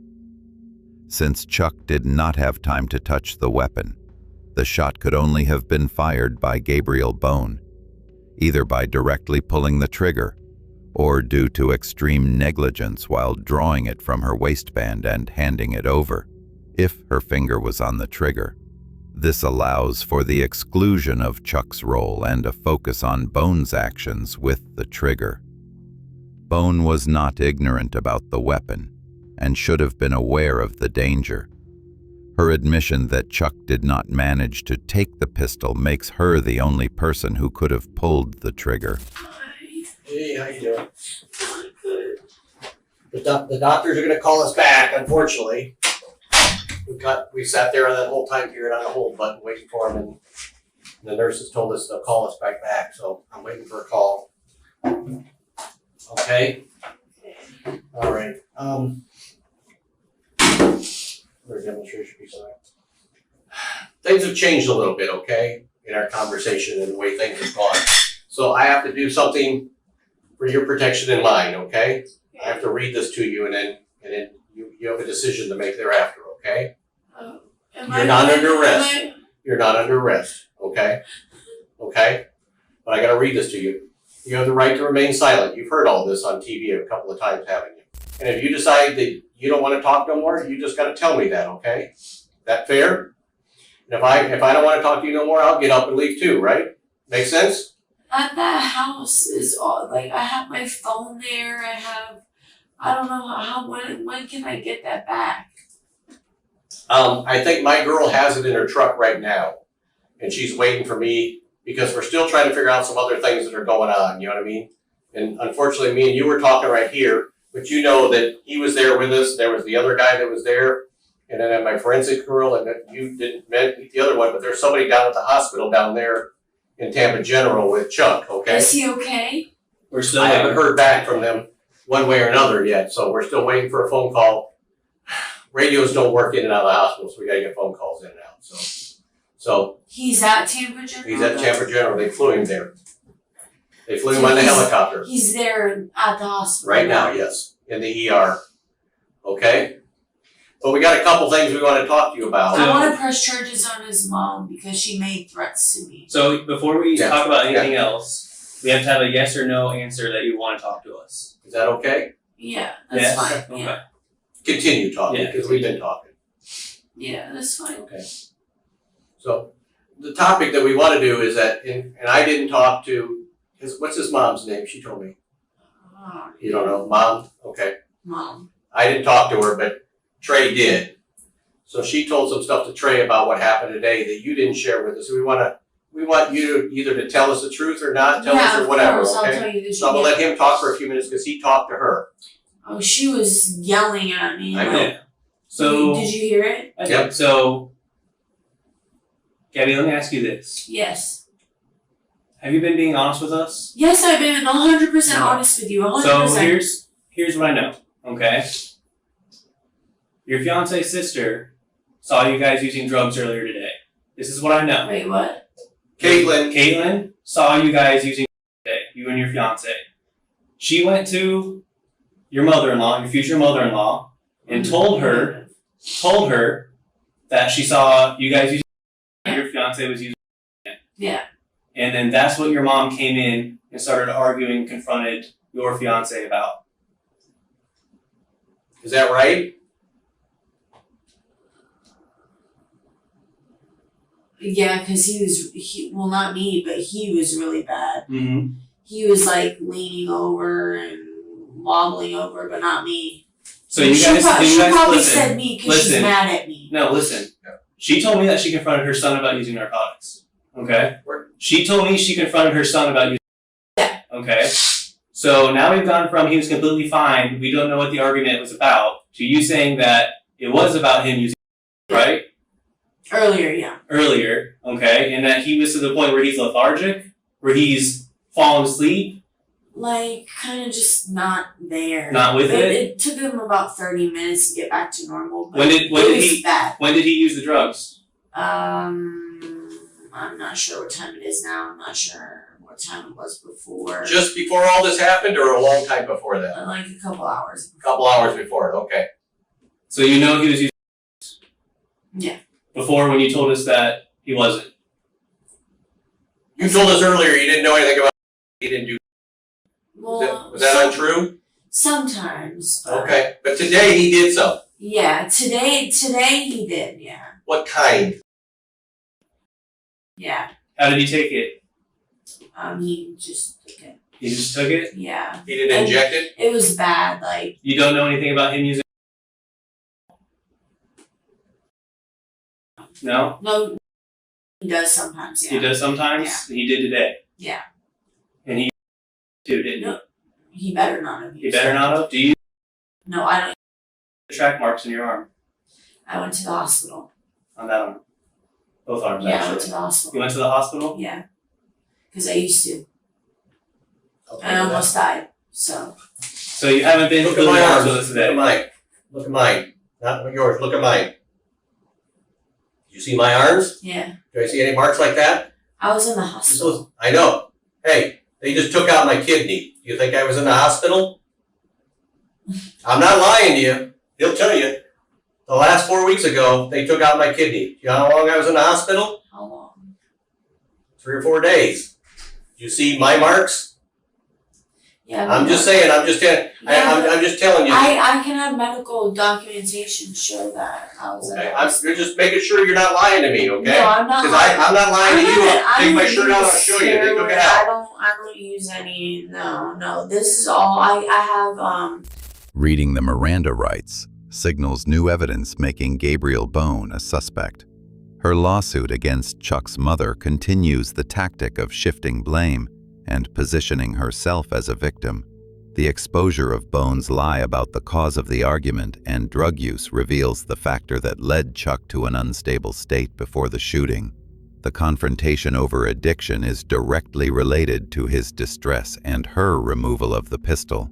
Since Chuck did not have time to touch the weapon, the shot could only have been fired by Gabriel Bone, either by directly pulling the trigger or due to extreme negligence while drawing it from her waistband and handing it over, if her finger was on the trigger. This allows for the exclusion of Chuck's role and a focus on Bone's actions with the trigger. Bone was not ignorant about the weapon and should have been aware of the danger. Her admission that Chuck did not manage to take the pistol makes her the only person who could have pulled the trigger. Hey, how you doing? The doctors are going to call us back, unfortunately. We sat there on that whole time period on a hold button waiting for them, and the nurses told us they'll call us back, so I'm waiting for a call. Okay? All right. There's a demonstration piece of that. Things have changed a little bit, okay, in our conversation and the way things have gone. So I have to do something for your protection and mine, okay? I have to read this to you, and then you have a decision to make thereafter, okay? You're not under arrest. You're not under arrest, okay? Okay? But I gotta read this to you. You have the right to remain silent. You've heard all this on TV a couple of times, haven't you? And if you decide that you don't want to talk no more, you just gotta tell me that, okay? That fair? And if I don't want to talk to you no more, I'll get up and leave too, right? Make sense? At that house is all like I have my phone there. I don't know how when can I get that back? I think my girl has it in her truck right now, and she's waiting for me because we're still trying to figure out some other things that are going on. You know what I mean? And unfortunately, me and you were talking right here, but you know that he was there with us. There was the other guy that was there, and then I had my forensic girl, and you didn't meet the other one, but there's somebody down at the hospital down there in Tampa General with Chuck. Okay? Is he okay? We're still I haven't heard back from them one way or another yet, so we're still waiting for a phone call. Radios don't work in and out of the hospital, so we gotta get phone calls in and out. So He's at Tampa General. he's at Tampa General. They flew him there. They flew him on the helicopter. He's there at the hospital Right now, yes, in the ER. Okay? But we got a couple things we want to talk to you about. I want to press charges on his mom because she made threats to me. So before we talk about anything else, we have to have a yes or no answer that you want to talk to us. Is that okay? Yeah, that's Yes? fine. Okay. Yeah. Continue talking, Yeah, because we've been talking. Yeah, that's fine. Okay. So the topic that we want to do is that, and I didn't talk to, what's his mom's name? She told me. You don't know? Mom? Okay. Mom. I didn't talk to her, but Trey did. So she told some stuff to Trey about what happened today that you didn't share with us. We want you to either to tell us the truth or not tell us or whatever, of course, okay? I'll tell you the truth. So I'm gonna let him talk for a few minutes because he talked to her. Oh, she was yelling at me. I know. Yeah. So Did you hear it? I did. Yep. So, Gabby, let me ask you this: Yes. have you been being honest with us? Yes, I've been 100% honest with you. 100%. So here's what I know. Okay. Your fiance's sister saw you guys using drugs earlier today. This is what I know. Wait, what? Caitlin saw you guys using today, you and your fiance. She went to your mother-in-law, your future mother-in-law, and told her that she saw you guys using your fiance was using Yeah. and then that's what your mom came in and started arguing and confronted your fiance about. is that right? Yeah, because well, not me, but he was really bad. Mm-hmm. He was like leaning over and wobbling over, but not me. So you she guys probably listen, said me because she's listen. mad at me. No, listen. She told me that she confronted her son about using narcotics. Okay? She told me she confronted her son about using Yeah. Okay? So now we've gone from he was completely fine, we don't know what the argument was about, to you saying that it was about him using right? Earlier, yeah. Earlier, okay? And that he was to the point where he's lethargic? where he's falling asleep? Like, kind of just not there. Not with it? It took him about 30 minutes to get back to normal. But When did it was he bad. when did he use the drugs? I'm not sure what time it is now. I'm not sure what time it was before. Just before all this happened, or a long time before that? Like a couple hours. A couple hours before it. Okay. So you know he was using Yeah. before when you told us that he wasn't. You told us earlier you didn't know anything about. He didn't do. Well, Was that untrue? Sometimes. Okay, but today he did some. Yeah, today he did. Yeah. What kind? Yeah. How did he take it? He just took it. He just took it? Yeah. He didn't inject it? It was bad. Like, You don't know anything about him using? No? no, he does sometimes. Yeah. He does sometimes? Yeah. He did today? Yeah. And he too, didn't No. He better not have he? used He better it. not have? Do you No, I don't. have track marks in your arm? I went to the hospital. On that arm? Both arms, Yeah, I actually. went to the You hospital. went to the hospital? Yeah. Because I used to. Okay, I almost died. So. So you haven't been Look to at the my arms. hospital Look today? at mine. Look at mine. Not yours. Look at mine. You see my arms? Yeah. Do I see any marks like that? I was in the hospital. I know. Hey, they just took out my kidney. You think I was in the hospital? I'm not lying to you. He'll tell you. The last 4 weeks ago, they took out my kidney. You know how long I was in the hospital? How long? 3 or 4 days. You see my marks? Yeah. I'm just saying. I'm just telling. I'm just telling you. I can have medical documentation to show that I was in Okay, the I'm hospital. just making sure you're not lying to me, okay? No, I'm not. Because I'm not lying to you. I'll take my don't shirt off. I'll use show you. They took it steroids. out. I don't use any. No. This is all. I have. Reading the Miranda rights signals new evidence making Gabrielle Bone a suspect. Her lawsuit against Chuck's mother continues the tactic of shifting blame and positioning herself as a victim. The exposure of Bone's lie about the cause of the argument and drug use reveals the factor that led Chuck to an unstable state before the shooting. The confrontation over addiction is directly related to his distress and her removal of the pistol.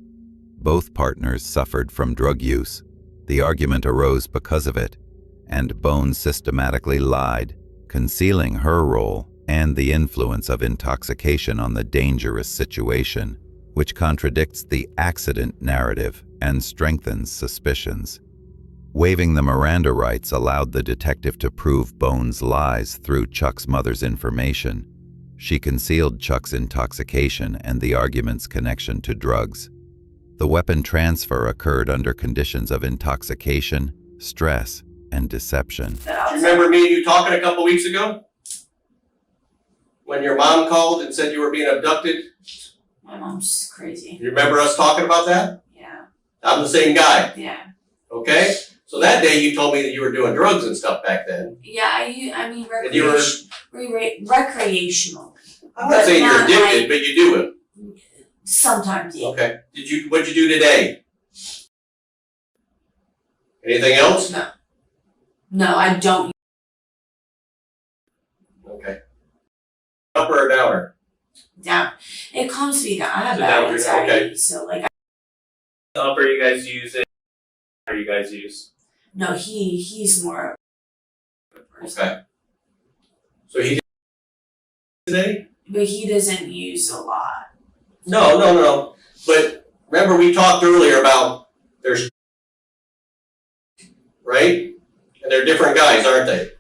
Both partners suffered from drug use. The argument arose because of it, and Bone systematically lied, concealing her role and the influence of intoxication on the dangerous situation, which contradicts the accident narrative and strengthens suspicions. Waiving the Miranda rights allowed the detective to prove Bone's lies through Chuck's mother's information. She concealed Chuck's intoxication and the argument's connection to drugs. The weapon transfer occurred under conditions of intoxication, stress, and deception. Do you remember me and you talking a couple weeks ago? When your mom called and said you were being abducted? My mom's just crazy. You remember us talking about that? Yeah. I'm the same guy, Yeah. okay? So that day you told me that you were doing drugs and stuff back then. Yeah. I mean, And you were, recreational. I'm not But saying you're not addicted, like- but you do it. Sometimes, yeah. Okay. What'd you do today? Anything else? No, I don't. Okay. Upper or downer? Down. It calms me down. I have So bad down, anxiety, okay. so like, The upper you guys use it, or you guys use? no, he's more. of a person. Okay. So he did today? But he doesn't use a lot. No. But remember we talked earlier about there's right? And they're different guys, aren't they?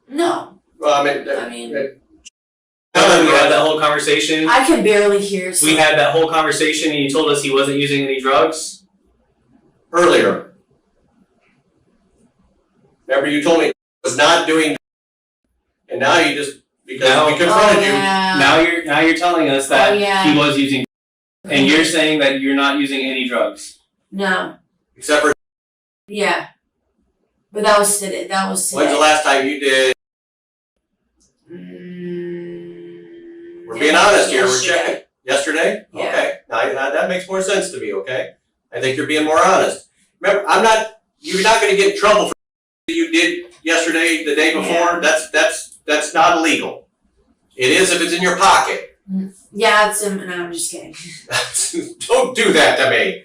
No, Well, I I mean, mean, We had that whole conversation. I can barely hear. So We had that whole conversation and you told us he wasn't using any drugs? earlier. Remember you told me he was not doing, and now you just because No. we confronted you. yeah. Now you're telling us that Oh, yeah. he was using, and you're saying that you're not using any drugs. No. Except for Yeah. But that was today. when's the last time you did? We're being honest here. We're checking. Yesterday? Yeah. Okay. Now that makes more sense to me, okay? I think you're being more honest. Remember, you're not gonna get in trouble for what you did yesterday, the day before. Yeah. That's not illegal. It is if it's in your pocket. Yeah, it's him. No, I'm just kidding. Don't do that to me.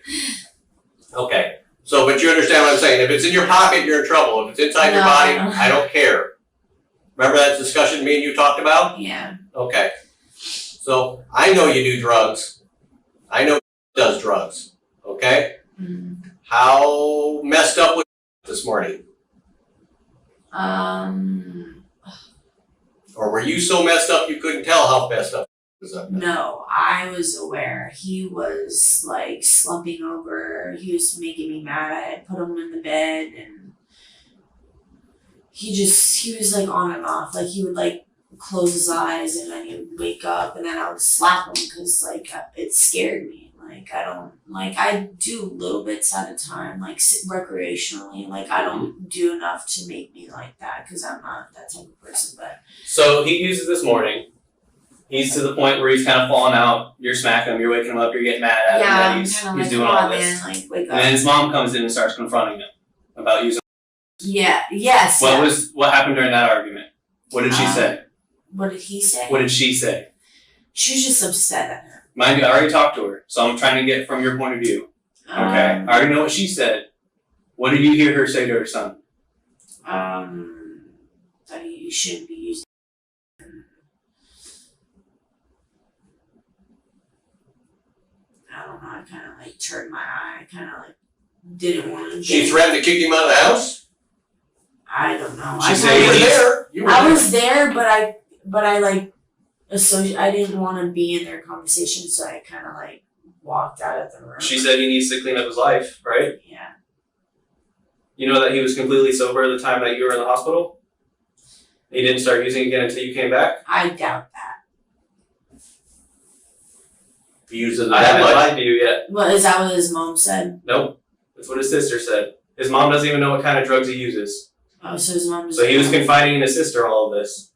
Okay. So, but you understand what I'm saying. If it's in your pocket, you're in trouble. If it's inside your No, body, I don't. I don't care. Remember that discussion me and you talked about? Yeah. Okay. So, I know you do drugs. I know does drugs. Okay? Mm. How messed up was this morning? Or were you so messed up you couldn't tell how messed up it was up? No, I was aware. He was like slumping over. He was making me mad. I had put him in the bed and he was like on and off. Like he would like close his eyes and then he would wake up and then I would slap him because like it scared me. Like I do little bits at a time, like recreationally. Like I don't do enough to make me like that because I'm not that type of person. But So he uses this morning. He's to the point where he's kind of falling out. You're smacking him. You're waking him up. You're getting mad at him. yeah, That I'm he's kind of like, doing come all on, this. man, like wake up. And then his mom comes in and starts confronting him about using. Yeah. Yes. yeah. What happened during that argument? What did she Um, say? What did he say? What did she say? She was just upset at him. Mind you, I already talked to her, so I'm trying to get from your point of view. Okay, I already know what she said. What did you hear her say to her son? That you shouldn't be using. I don't know. I kind of like turned my eye. I kind of like didn't want to. She threatened to kick him out of the house? I don't know. She I said You were kinda- there. You were I there. was there, but I like I didn't want to be in their conversation, so I kind of like walked out of the room. She said he needs to clean up his life, right? Yeah. You know that he was completely sober at the time that you were in the hospital? He didn't start using again until you came back? I doubt that. He uses I that haven't much. lied to you yet. Well, is that what his mom said? Nope. That's what his sister said. His mom doesn't even know what kind of drugs he uses. Oh, so his mom. So he was confiding in his sister all of this.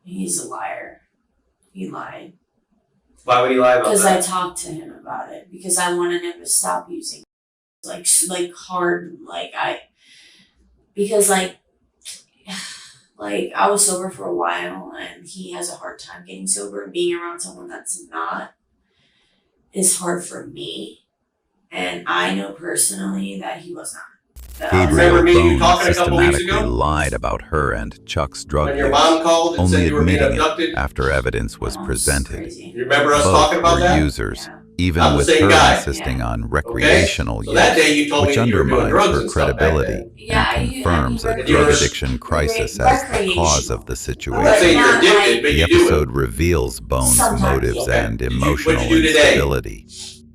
He's a liar. He lied. Why would he lie about Because I that? talked to him about it. Because I wanted him to stop using like hard because like I was sober for a while and he has a hard time getting sober and being around someone that's not is hard for me. And I know personally that he was not. Remember Gabriel me and you Bone talking a couple weeks systematically ago? lied about her and Chuck's drug When your use, mom called and only said you were being admitting abducted? it after evidence was Oh, presented. crazy. You remember us Both talking about were that? users, Yeah. even I'm the with same her guy. insisting Yeah. on recreational So that day you told me which that you were doing undermines drugs her and stuff back credibility then. Yeah, and confirms a recreational. drug addiction crisis as the cause of the I'm not situation. saying you're Not addicted, like- but The you do it. episode reveals Bone's Sometimes, motives okay. and What'd emotional you do today? instability.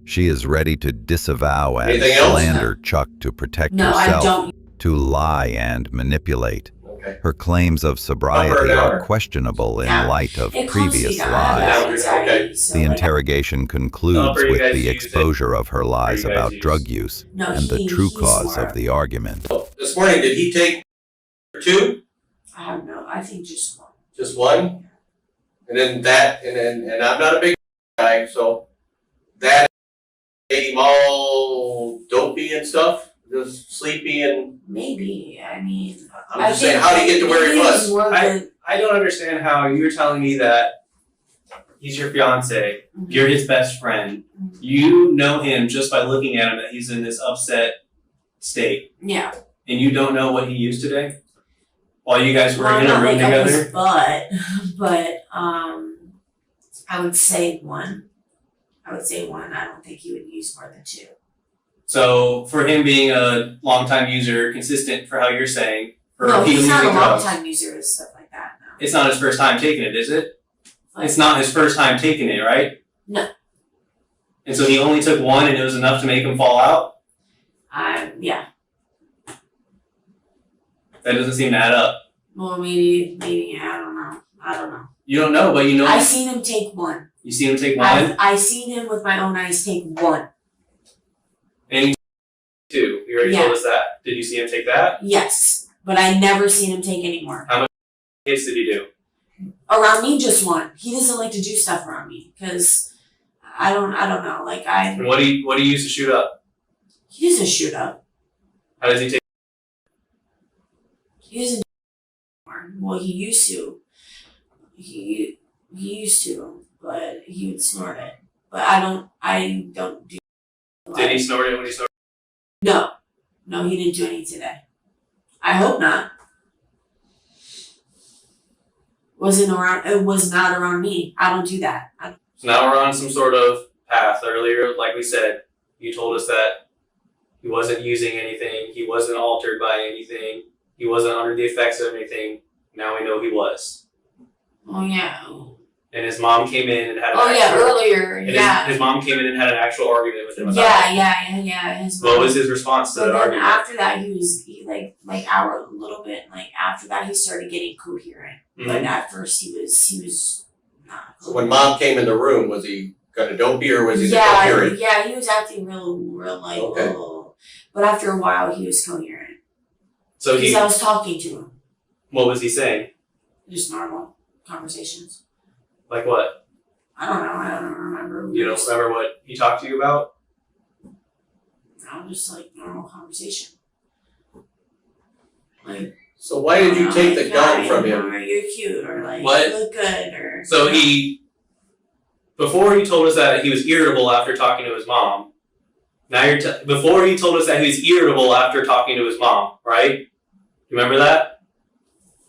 She is ready to disavow and Anything else? slander Chuck to protect No, I herself, don't. to lie and manipulate. Okay. Her claims of sobriety Up or down? are questionable in Yeah. light of It calms me previous down. I have lies. anxiety, Okay. so, The like, interrogation concludes Up or you with guys the use it? exposure of her lies Or you guys about use? drug use No, and the true he's cause smart. of the argument. This morning, did he take two? I don't know. I think just one. Just one? And then that, and I'm not a big guy, so that made him all dopey and stuff? Just sleepy and, Maybe. I mean, I'm just saying, how did he get to where he was? More of a- I don't understand how you're telling me that he's your fiance, you're his best friend. You know him just by looking at him that he's in this upset state, Yeah. and you don't know what he used today while you guys were Well, in a not room like up together. his butt, but I would say one. I don't think he would use more than two. So for him being a longtime user, consistent for how you're saying, for No, people he's not a using long drugs, time user and stuff like that. No. it's not his first time taking it, is it? Like, It's not his first time taking it, right? No. And so he only took one and it was enough to make him fall out? Yeah. That doesn't seem to add up. Well, maybe. I don't know. You don't know, but you know I seen him take one. you see him take one I seen him with my own eyes take one. and he two. You already Yeah. told us that. Did you see him take that? Yes, but I never seen him take any more. Hits did he do? Around me, just one. He doesn't like to do stuff around me because I don't know. Like And what do you use to shoot up? he doesn't shoot up. How does he take He doesn't do anymore. Well, he used to. He used to, but he would snort it. But I don't do. Did he snort it when he snorted? No, he didn't do any today. I hope not. It was not around me. I don't do that. So now we're on some sort of path. Earlier, like we said, you told us that he wasn't using anything. He wasn't altered by anything. He wasn't under the effects of anything. Now we know he was. Oh yeah. And his mom came in and had earlier. Yeah. His mom came in and had an actual argument with him about it. Yeah. His mom. What was his response to that argument? After that, a little bit after that, he started getting coherent. Mm-hmm. But at first, he was not. So when mom came in the room, was he kind of dopey or was he coherent? Yeah, he was acting real like. Okay. But after a while, he was coherent. So because I was talking to him. What was he saying? Just normal conversations. Like what? I don't know. I don't remember. You don't remember what he talked to you about? No, just normal conversation. So why did you take the gun from him? Or you're cute, or what? You look good, or. So before he told us that he was irritable after talking to his mom. Now before he told us that he was irritable after talking to his mom, right? You remember that?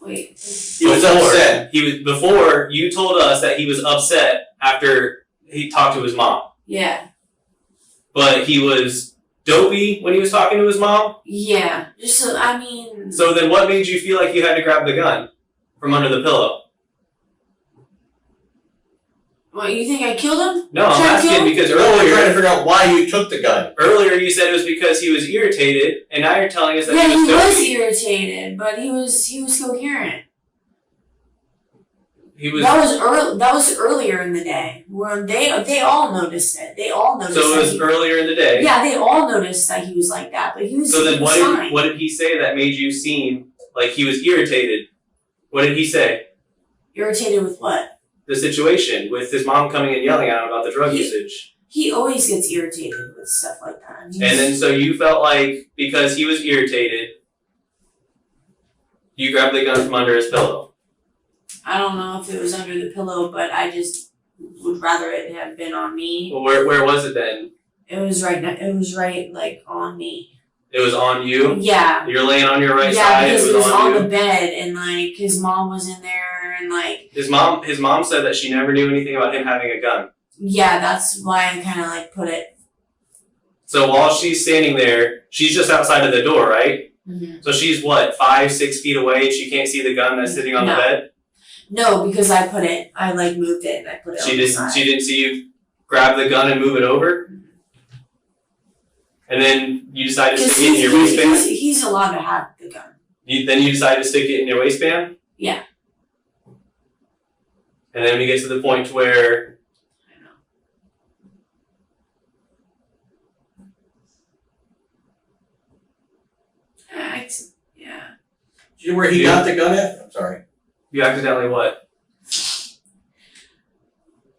Wait. He was upset. Before you told us that he was upset after he talked to his mom. Yeah. But he was dopey when he was talking to his mom? Yeah. So then what made you feel like you had to grab the gun from under the pillow? What, you think I killed him? No, I'm asking because earlier we're trying to figure out why you took the gun. Earlier you said it was because he was irritated, and now you're telling us that he was dopey. Yeah, he was irritated, but he was coherent. That was earlier in the day where they all noticed it. They all noticed. So it was earlier in the day. Yeah, they all noticed that he was like that, but he was. So then, what did he say that made you seem like he was irritated? What did he say? Irritated with what? The situation with his mom coming and yelling at him about the drug usage. He always gets irritated with stuff like that. And then, so you felt like because he was irritated, you grabbed the gun from under his pillow. I don't know if it was under the pillow, but I just would rather it have been on me. Well, where was it then? It was right on me. It was on you? Yeah. You're laying on your right side. Yeah, because it was on you? the bed, and his mom was in there, and his mom said that she never knew anything about him having a gun. Yeah, that's why I kind of put it. So while she's standing there, she's just outside of the door, right? Mm-hmm. So she's what, 5-6 feet away, and she can't see the gun that's sitting on the bed? No, because I moved it and I put it on the side. She didn't see you grab the gun and move it over? And then you decided to stick it in your waistband? He's allowed to have the gun. Then you decided to stick it in your waistband? Yeah. And then we get to the point where... Yeah. Do you know where he got the gun at? I'm sorry. You accidentally what?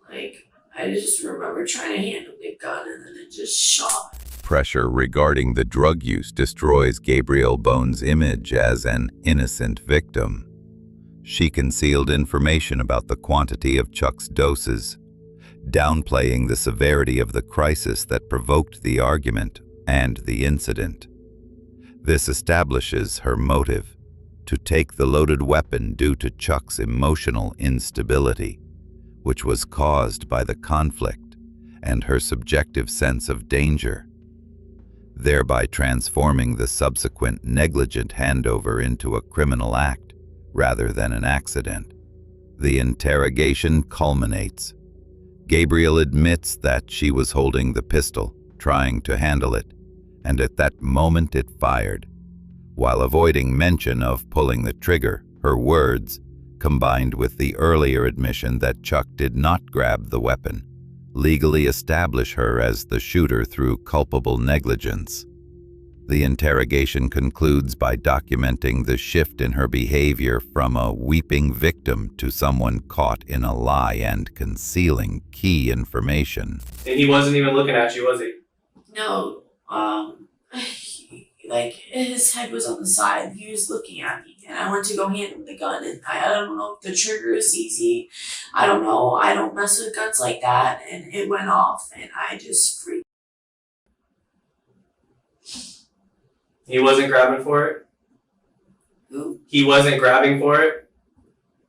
I just remember trying to handle the gun and then it just shot. Pressure regarding the drug use destroys Gabrielle Bone's image as an innocent victim. She concealed information about the quantity of Chuck's doses, downplaying the severity of the crisis that provoked the argument and the incident. This establishes her motive: to take the loaded weapon due to Chuck's emotional instability, which was caused by the conflict and her subjective sense of danger, thereby transforming the subsequent negligent handover into a criminal act rather than an accident. The interrogation culminates. Gabrielle admits that she was holding the pistol, trying to handle it, and at that moment it fired. While avoiding mention of pulling the trigger, her words, combined with the earlier admission that Chuck did not grab the weapon, legally establish her as the shooter through culpable negligence. The interrogation concludes by documenting the shift in her behavior from a weeping victim to someone caught in a lie and concealing key information. And he wasn't even looking at you, was he? No, like his head was on the side. He was looking at me, and I went to go hand him the gun, and I don't know if the trigger is easy. I don't know. I don't mess with guns like that, and it went off, and I just freaked. He wasn't grabbing for it? Who? He wasn't grabbing for it?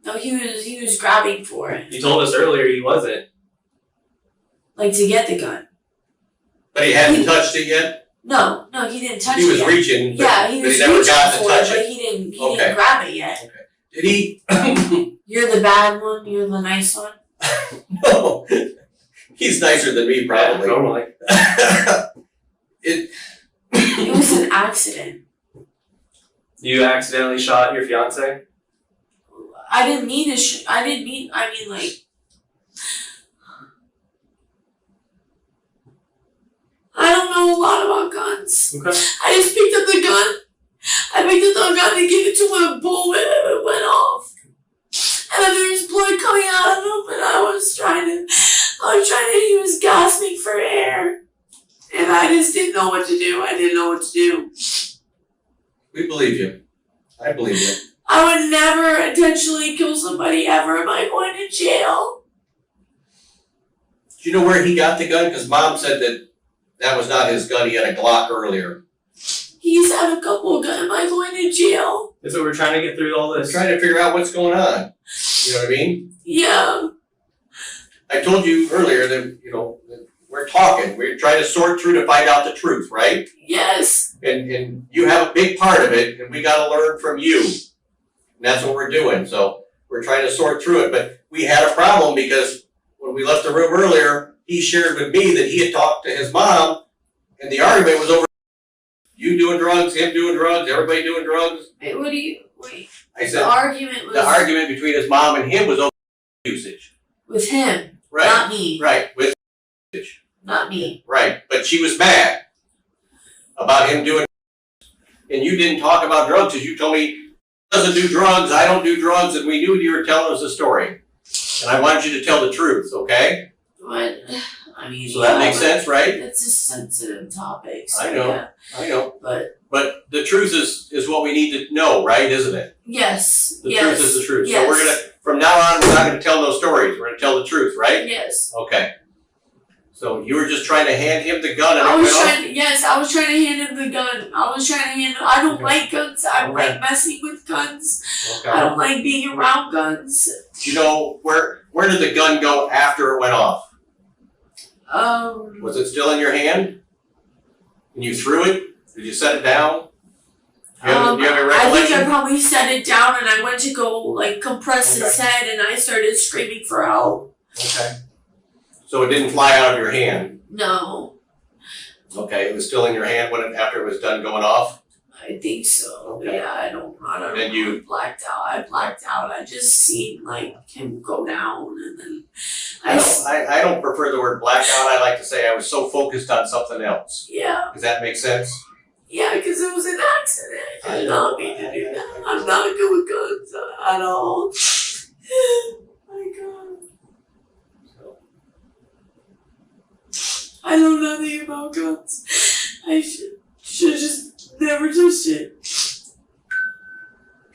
No, he was grabbing for it. You told us earlier he wasn't. Like to get the gun. But he hadn't touched it yet? No, he didn't touch it. He was yet. reaching, but, Yeah, he but was he never reaching got to for touch it, but it. he didn't Okay. grab it yet. Okay. Did he? You're the bad one, you're the nice one. No. He's nicer than me, probably. Yeah, normally. It was an accident. You accidentally shot your fiance? I didn't mean to I mean like, I don't know a lot about guns. Okay. I just picked up the gun. I picked up the gun and gave it to him, and boom, it went off. And then there was blood coming out of him, and he was gasping for air. And I just didn't know what to do. I didn't know what to do. we believe you. I believe you. I would never intentionally kill somebody ever. Am I going to jail? Do you know where he got the gun? Because Mom said that was not his gun. He had a Glock earlier. He's had a couple of guns. Am I going to jail? That's what we're trying to get through all I'm this. trying to figure out what's going on. You know what I mean? Yeah. I told you earlier that, that we're talking. We're trying to sort through to find out the truth, right? Yes. And you have a big part of it, and we got to learn from you. And that's what we're doing. So we're trying to sort through it. But we had a problem because when we left the room earlier, he shared with me that he had talked to his mom, and the argument was over you doing drugs, him doing drugs, everybody doing drugs. Wait. I The said argument was the argument between his mom and him was over usage. with him, Right. not me. Right. With usage. Not me. Right. But she was mad about him doing, and you didn't talk about drugs because you told me he doesn't do drugs, I don't do drugs, and we knew you were telling us a story. And I wanted you to tell the truth, okay? But I mean, So that makes sense, right? It's a sensitive topic. So I know. Yeah. I know. But the truth is what we need to know, right? Isn't it? yes. The yes. truth is the truth. Yes. So we're from now on, we're not gonna tell no stories. We're gonna tell the truth, right? Yes. Okay. So you were just trying to hand him the gun and I it was went off? trying to hand him the gun. I don't Okay. like guns. I don't Okay. like messing with guns. I Okay. don't like being around guns. Do you know where did the gun go after it went off? Was it still in your hand? And you threw it? Did you set it down? Do you have any I think recollection? I probably set it down and I went to go compress his Okay. head and I started screaming for help. Okay. So it didn't fly out of your hand. No, Okay, it was still in your hand after it was done going off. I think so. Okay. Yeah, I don't And then you- I blacked out. I just seen him go down and then I don't prefer the word blackout. I like to say I was so focused on something else. yeah. Does that make sense? Yeah, because it was an accident. I did not mean to do that. I'm not good with guns at all. My God. I know nothing about guns. I should just never touched it.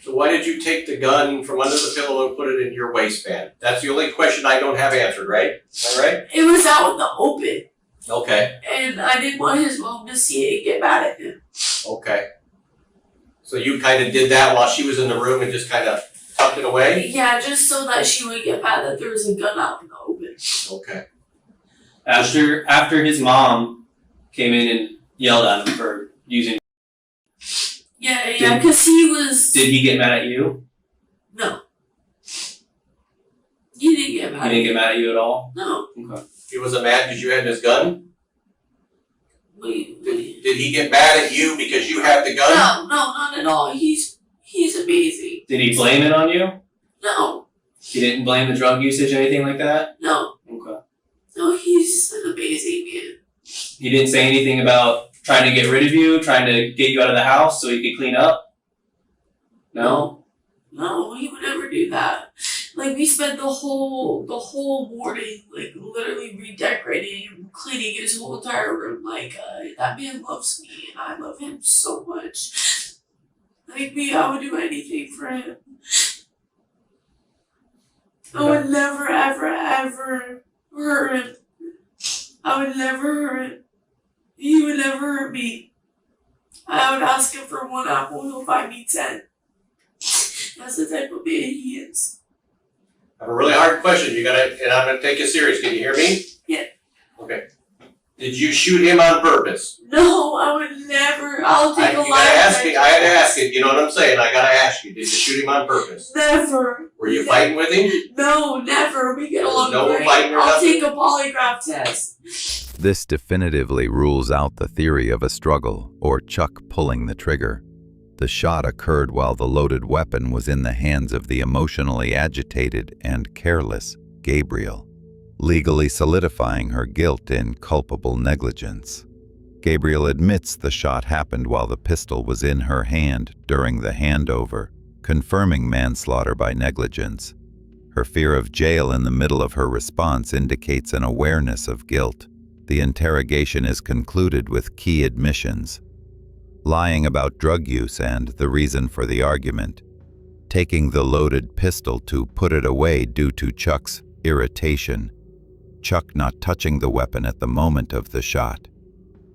So why did you take the gun from under the pillow and put it in your waistband? That's the only question I don't have answered, right? All right. It was out in the open, Okay. and I didn't want his mom to see it and get mad at him. Okay. So you kind of did that while she was in the room and just kind of tucked it away? Yeah, just so that she would get mad that there was a gun out in the open. Okay. After his mom came in and yelled at him for using. Yeah, because he was. Did he get mad at you? No. He didn't get He mad. didn't get mad at you at all? No. Okay. He wasn't mad because you had his gun? Wait. Did he get mad at you because you had the gun? No, not at all. He's amazing. Did he blame it on you? No, He didn't blame the drug usage or anything like that? no, Okay. he's an amazing man. He didn't say anything about trying to get rid of you, trying to get you out of the house so he could clean up? No? No, he would never do that. Like we spent the whole morning like literally redecorating and cleaning his whole entire room. Like that man loves me and I love him so much. Like I would do anything for him. I would never ever ever hurt him. I would never hurt him. He would never hurt me. I would ask him for one apple and he'll buy me 10. That's the type of man he is. I have a really hard question. And I'm gonna take it serious. Can you hear me? Yeah. Okay. Did you shoot him on purpose? No, I would never. I'll take a You life. gotta ask me. I had to ask it. You know what I'm saying? I gotta ask you. Did you shoot him on purpose? Never. Were you fighting with him? No, never. We get along No great. fighting or I'll nothing? take a polygraph test. This definitively rules out the theory of a struggle or Chuck pulling the trigger. The shot occurred while the loaded weapon was in the hands of the emotionally agitated and careless Gabriel, legally solidifying her guilt in culpable negligence. Gabriel admits the shot happened while the pistol was in her hand during the handover, confirming manslaughter by negligence. Her fear of jail in the middle of her response indicates an awareness of guilt. The interrogation is concluded with key admissions: lying about drug use and the reason for the argument, taking the loaded pistol to put it away due to Chuck's irritation, Chuck not touching the weapon at the moment of the shot,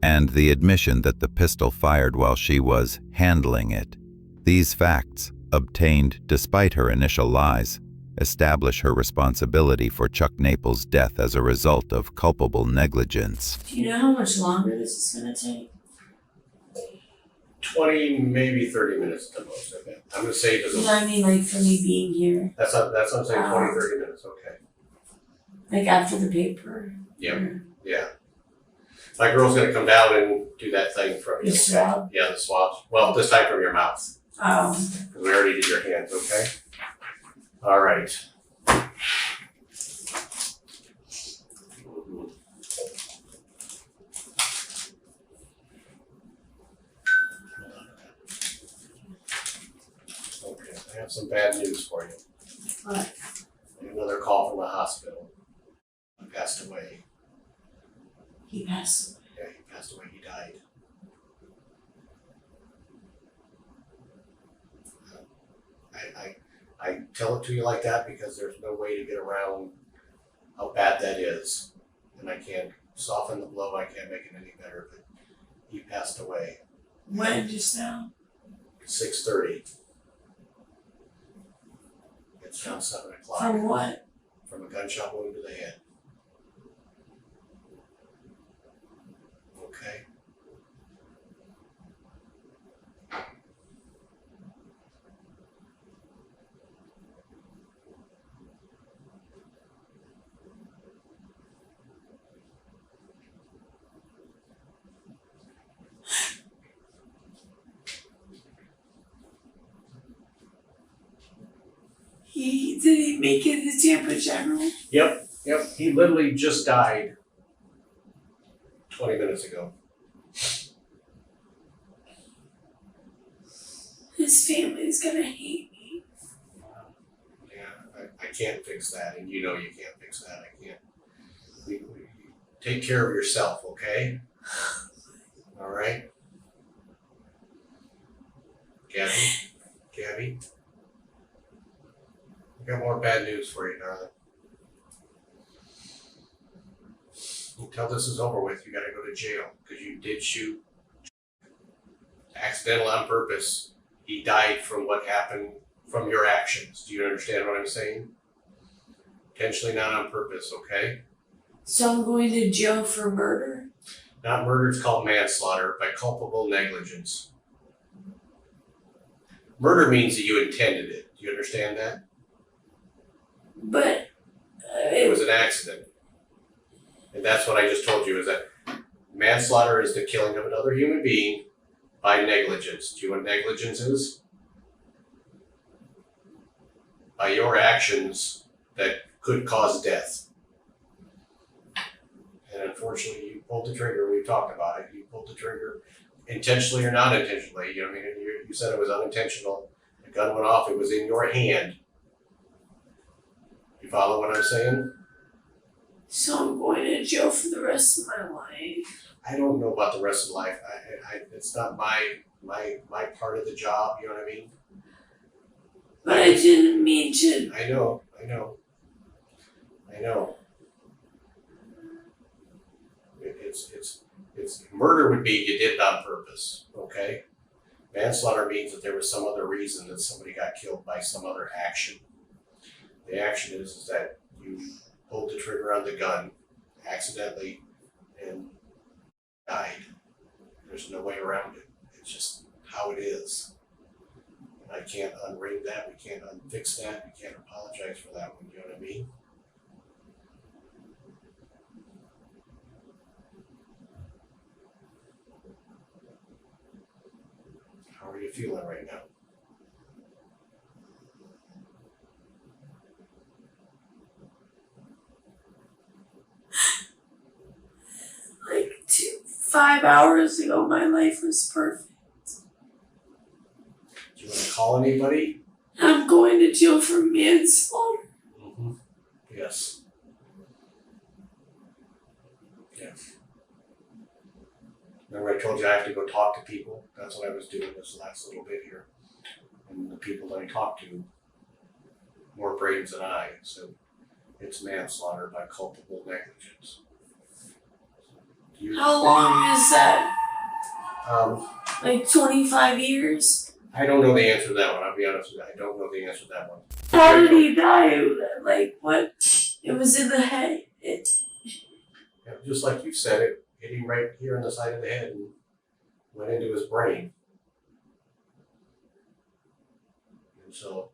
and the admission that the pistol fired while she was handling it. These facts, obtained despite her initial lies, establish her responsibility for Chuck Naples' death as a result of culpable negligence. Do you know how much longer this is going to take? 20, maybe 30 minutes at the most, I bet. I'm gonna say You know what I mean? Like for me being here. that's what I'm saying, 20, 30 minutes, okay. Like after the paper. Yeah. Or- Yeah. My girl's gonna come down and do that thing from you. The okay? swab? Yeah, the swab. Well, this time from your mouth. Oh. We already did your hands, okay? All right. Okay, I have some bad news for you. What? I have another call from the hospital. He passed away. He passed away. Yeah, he passed away. He died. I tell it to you like that because there's no way to get around how bad that is. And I can't soften the blow, I can't make it any better, but he passed away. When just now? 6:30. It's around 7 o'clock. From what? From a gunshot wound to the head. Okay? Did he make it his Tampa General? Yep. He literally just died 20 minutes ago. His family's gonna hate me. Yeah, I can't fix that, and you know you can't fix that. I can't. Take care of yourself, okay? All right? Gabby? I got more bad news for you, darling. Until this is over with, you gotta go to jail, because you did shoot. Accidental on purpose. He died from what happened from your actions. Do you understand what I'm saying? Intentionally not on purpose, okay? So I'm going to jail for murder? Not murder, it's called manslaughter by culpable negligence. Murder means that you intended it. Do you understand that? But It was an accident. And that's what I just told you, is that manslaughter is the killing of another human being by negligence. Do you know what negligence is? By your actions that could cause death. And unfortunately, you pulled the trigger. We've talked about it. You pulled the trigger intentionally or not intentionally. You know what I mean? You said it was unintentional. The gun went off. It was in your hand. follow what I'm saying? So I'm going to jail for the rest of my life. I don't know about the rest of life. It's not my part of the job. You know what I mean? But I didn't mean to. I know. It's murder would be you did it on purpose. Okay. Manslaughter means that there was some other reason that somebody got killed by some other action. The action is that you pulled the trigger on the gun accidentally and died. There's no way around it. It's just how it is. And I can't unring that. We can't unfix that. We can't apologize for that one. You know what I mean? How are you feeling right now? Like 5 hours ago, my life was perfect. Do you want to call anybody? I'm going to jail for manslaughter. Mm-hmm. Yes. Remember I told you I have to go talk to people? That's what I was doing this last little bit here. And the people that I talked to, more brains than I, so it's manslaughter by culpable negligence. How long is that? Like 25 years? I don't know the answer to that one. I'll be honest with you. I don't know the answer to that one. How did he die? Like what? It was in the head. Yeah, just like you said, it hit him right here on the side of the head and went into his brain. And so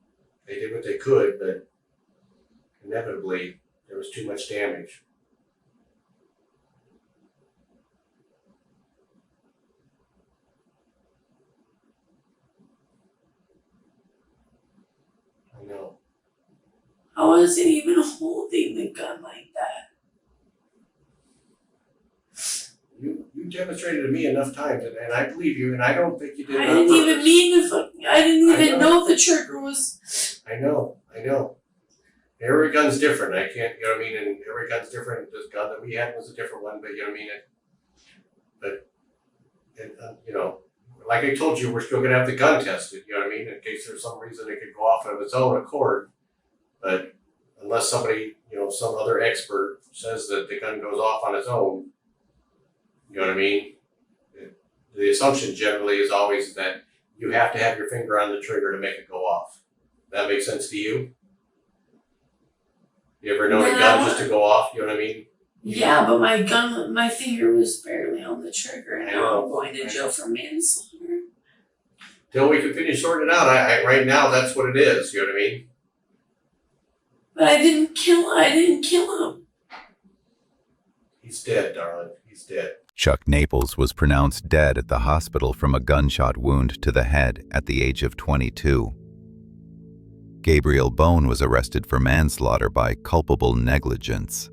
they did what they could, but inevitably there was too much damage. I know. I wasn't even holding the gun like that. You demonstrated to me enough times, and I believe you, and I don't think you did it I on didn't even purpose. mean to fucking. I didn't even I know the trigger was. I know. Every gun's different. I can't, you know what I mean? And every gun's different. This gun that we had was a different one, but you know what I mean? You know, like I told you, we're still going to have the gun tested, you know what I mean? In case there's some reason it could go off of its own accord. But unless somebody, you know, some other expert says that the gun goes off on its own, you know what I mean? The assumption generally is always that you have to have your finger on the trigger to make it go off. That makes sense to you? You ever known a gun just to go off, you know what I mean? Yeah, but my finger was barely on the trigger, and now I'm going to jail for manslaughter. Till we can finish sorting it out. Right now, that's what it is, you know what I mean? But I didn't kill him. He's dead, darling. He's dead. Chuck Naples was pronounced dead at the hospital from a gunshot wound to the head at the age of 22. Gabriel Bone was arrested for manslaughter by culpable negligence.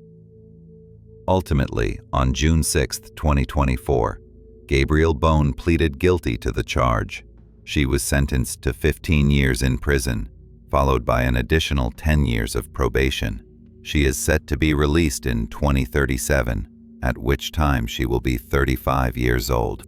Ultimately, on June 6, 2024, Gabriel Bone pleaded guilty to the charge. She was sentenced to 15 years in prison, followed by an additional 10 years of probation. She is set to be released in 2037, at which time she will be 35 years old.